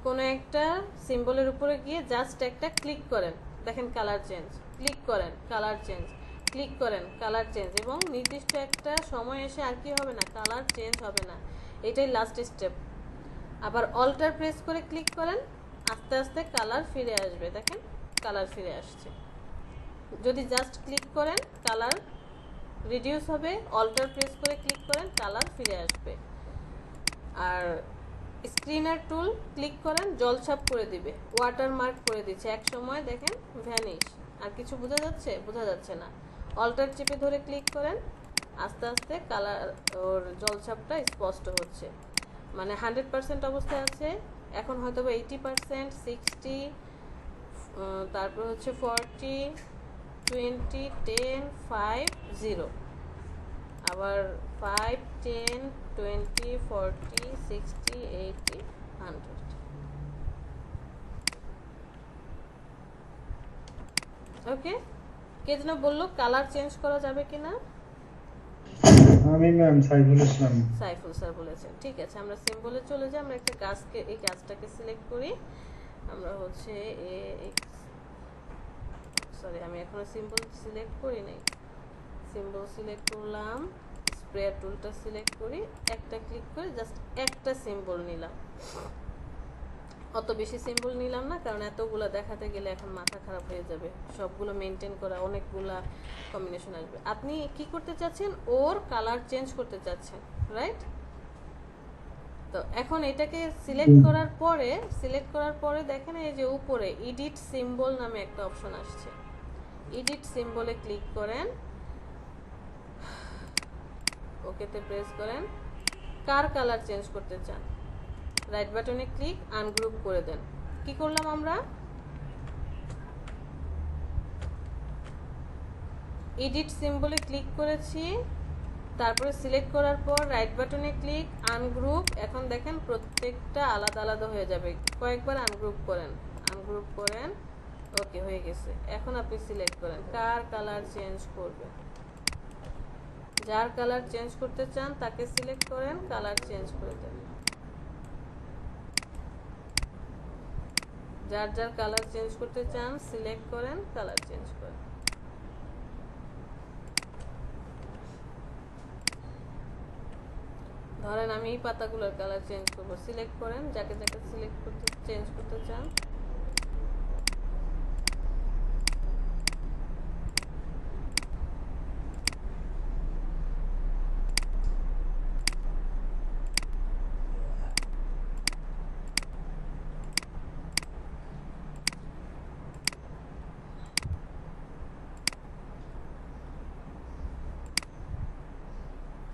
কোনো একটা সিম্বলের উপরে গিয়ে জাস্ট একটা ক্লিক করেন, দেখেন কালার চেঞ্জ, ক্লিক করেন কালার চেঞ্জ, ক্লিক করেন কালার চেঞ্জ, এবং নির্দিষ্ট একটা সময় এসে আর কি হবে না, কালার চেঞ্জ হবে না। এটাই লাস্ট স্টেপ। আবার অল্টার প্রেস করে ক্লিক করেন, আস্তে আস্তে কালার ফিরে আসবে, দেখেন কালার ফিরে আসছে। যদি জাস্ট ক্লিক করেন কালার রিডিউস হবে, অল্টার প্রেস করে ক্লিক করেন কালার ফিরে আসবে। আর স্ক্রিনার টুল ক্লিক করেন জলছাপ করে দিবে, ওয়াটারমার্ক করে দিচ্ছে, এক সময় দেখেন ভ্যানিশ। আর কিছু বোঝা যাচ্ছে? বোঝা যাচ্ছে না। অল্টার চেপে ধরে ক্লিক করেন, আস্তে আস্তে কালার ওর জলছাপটা স্পষ্ট হচ্ছে, মানে 100% অবস্থায় আছে, এখন হয়তো বা 80%, 60, তারপর হচ্ছে 40, 20, 10, 5, 0, আবার 5, 10, 20, 40, 60, 80, 100। ওকে, কে যেন বললো কালার চেঞ্জ করা যাবে কিনা? আমি ম্যাম সাইফুল ইসলাম। সাইফুল স্যার বলেছেন। ঠিক আছে, আমরা সিম্বলে চলে যাই। আমরা একটা গাছকে, এই গাছটাকে সিলেক্ট করি। আমরা হচ্ছে সরি, আমি এখনো সিম্বল সিলেক্ট করি নাই। সিম্বল সিলেক্ট করলাম, স্প্রেয়ার টুলটা সিলেক্ট করি, একটা ক্লিক করে জাস্ট একটা সিম্বল নিলাম। অত বেশি সিম্বল নিলাম না, কারণ এতগুলো দেখাতে গেলে এখন মাথা খারাপ হয়ে যাবে, সবগুলো মেনটেন করা, অনেকগুলা কম্বিনেশন আসবে। আপনি কি করতে চাচ্ছেন? ওর কালার চেঞ্জ করতে চাচ্ছেন, রাইট? তো এখন এটাকে সিলেক্ট করার পরে দেখেন এই যে উপরে এডিট সিম্বল নামে একটা অপশন আসছে, এডিট সিম্বলে ক্লিক করেন, ওকেতে প্রেস করেন। কার কালার চেঞ্জ করতে চান? রাইট বাটনে ক্লিক, আনগ্রুপ করে দেন। কি করলাম আমরা? এডিট সিম্বলে ক্লিক করেছি, তারপরে সিলেক্ট করার পর রাইট বাটনে ক্লিক, আনগ্রুপ। এখন দেখেন প্রত্যেকটা আলাদা আলাদা হয়ে যাবে, কয়েকবার আনগ্রুপ করেন, ওকে হয়ে গেছে। এখন আপনি সিলেক্ট করেন কার কালার চেঞ্জ করবে, যার কালার চেঞ্জ করতে চান তাকে সিলেক্ট করেন, কালার চেঞ্জ করে দেন। যার যার কালার চেঞ্জ করতে চান সিলেক্ট করেন, কালার চেঞ্জ করেন। ধরেন আমি এই পাতাগুলোর কালার চেঞ্জ করবো, সিলেক্ট করেন যাকে যাকে সিলেক্ট করতে চেঞ্জ করতে চান।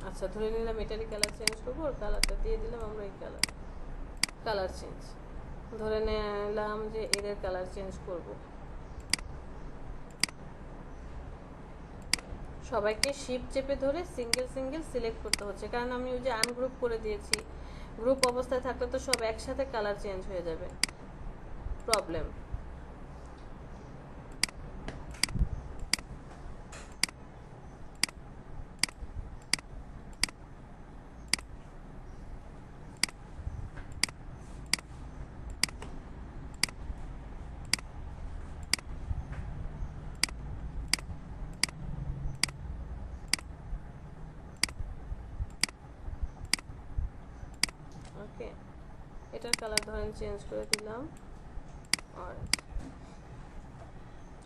আচ্ছা, ধরে নিলাম এটারই কালার চেঞ্জ করবো, ওর কালারটা দিয়ে দিলাম আমরা এই কালার চেঞ্জ। ধরে নিলাম যে এদের কালার চেঞ্জ করব, সবাইকে শিফট চেপে ধরে সিঙ্গেল সিঙ্গেল সিলেক্ট করতে হচ্ছে, কারণ আমি ওই যে আনগ্রুপ করে দিয়েছি। গ্রুপ অবস্থায় থাকলে তো সব একসাথে কালার চেঞ্জ হয়ে যাবে, প্রবলেম। ওকে, এটার কালার ধরেন চেঞ্জ করে দিলাম অরেঞ্জ।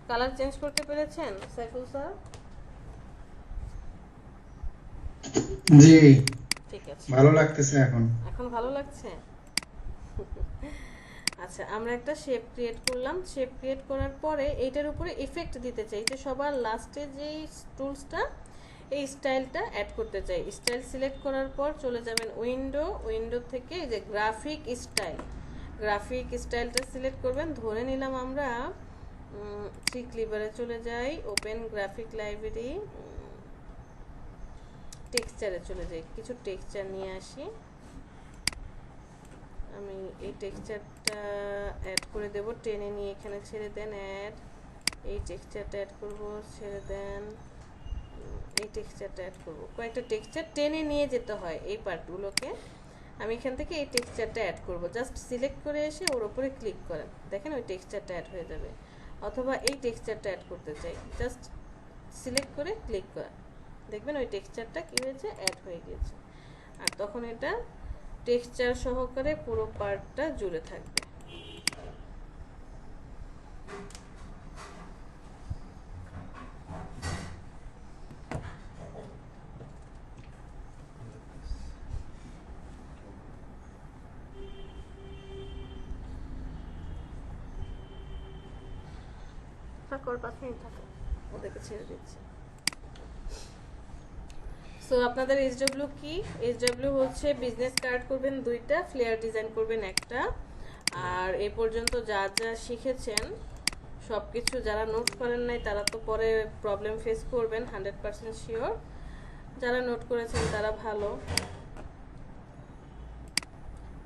কালার চেঞ্জ করতে পেরেছেন সাইফুল স্যার? জি, ঠিক আছে, ভালো লাগতেছে এখন। এখন ভালো লাগছে। আচ্ছা, আমরা একটা শেপ ক্রিয়েট করলাম। শেপ ক্রিয়েট করার পরে এইটার উপরে ইফেক্ট দিতে চাই, যে সবার লাস্টে যেই টুলসটা, এই স্টাইলটা অ্যাড করতে চাই। স্টাইল সিলেক্ট করার পর চলে যাবেন উইন্ডো থেকে এই যে গ্রাফিক স্টাইলটা সিলেক্ট করবেন। ধরে নিলাম আমরা থ্রি ক্লিপারে চলে যাই, ওপেন গ্রাফিক লাইব্রেরি, টেক্সচারে চলে যাই, কিছু টেক্সচার নিয়ে আসি। আমি এই টেক্সচারটা অ্যাড করে দেব, টেনে নিয়ে এখানে ছেড়ে দেন, অ্যাড। এই টেক্সচারটা অ্যাড করব, ছেড়ে দেন। এই টেক্সচারটা অ্যাড করব। কয়েকটা টেক্সচার টেনে নিয়ে যেতে হয় এই পার্টগুলোকে। আমি এখান থেকে এই টেক্সচারটা অ্যাড করব, জাস্ট সিলেক্ট করে এসে ওর উপরে ক্লিক করেন, দেখেন ওই টেক্সচারটা অ্যাড হয়ে যাবে। অথবা এই টেক্সচারটা অ্যাড করতে চাই, জাস্ট সিলেক্ট করে ক্লিক করেন, দেখবেন ওই টেক্সচারটা কী হয়েছে, অ্যাড হয়ে গিয়েছে। আর তখন এটা টেক্সচার সহকারে পুরো পার্টটা জুড়ে থাকবে। থাকো, 5 মিনিট থাকো, ওদেরকে ছেড়ে দিচ্ছি। সো আপনাদের SW কি? SW হচ্ছে বিজনেস কার্ড করবেন 2টা, ফ্লেয়ার ডিজাইন করবেন 1টা। আর এ পর্যন্ত যা যা শিখেছেন সব কিছু যারা নোট করেন নাই তারা তো পরে প্রবলেম ফেস করবেন, 100% শিওর। যারা নোট করেছেন তারা ভালো,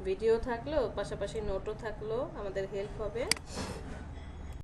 ভিডিও থাকলো পাশাপাশি নোটও থাকলো, আমাদের হেল্প হবে।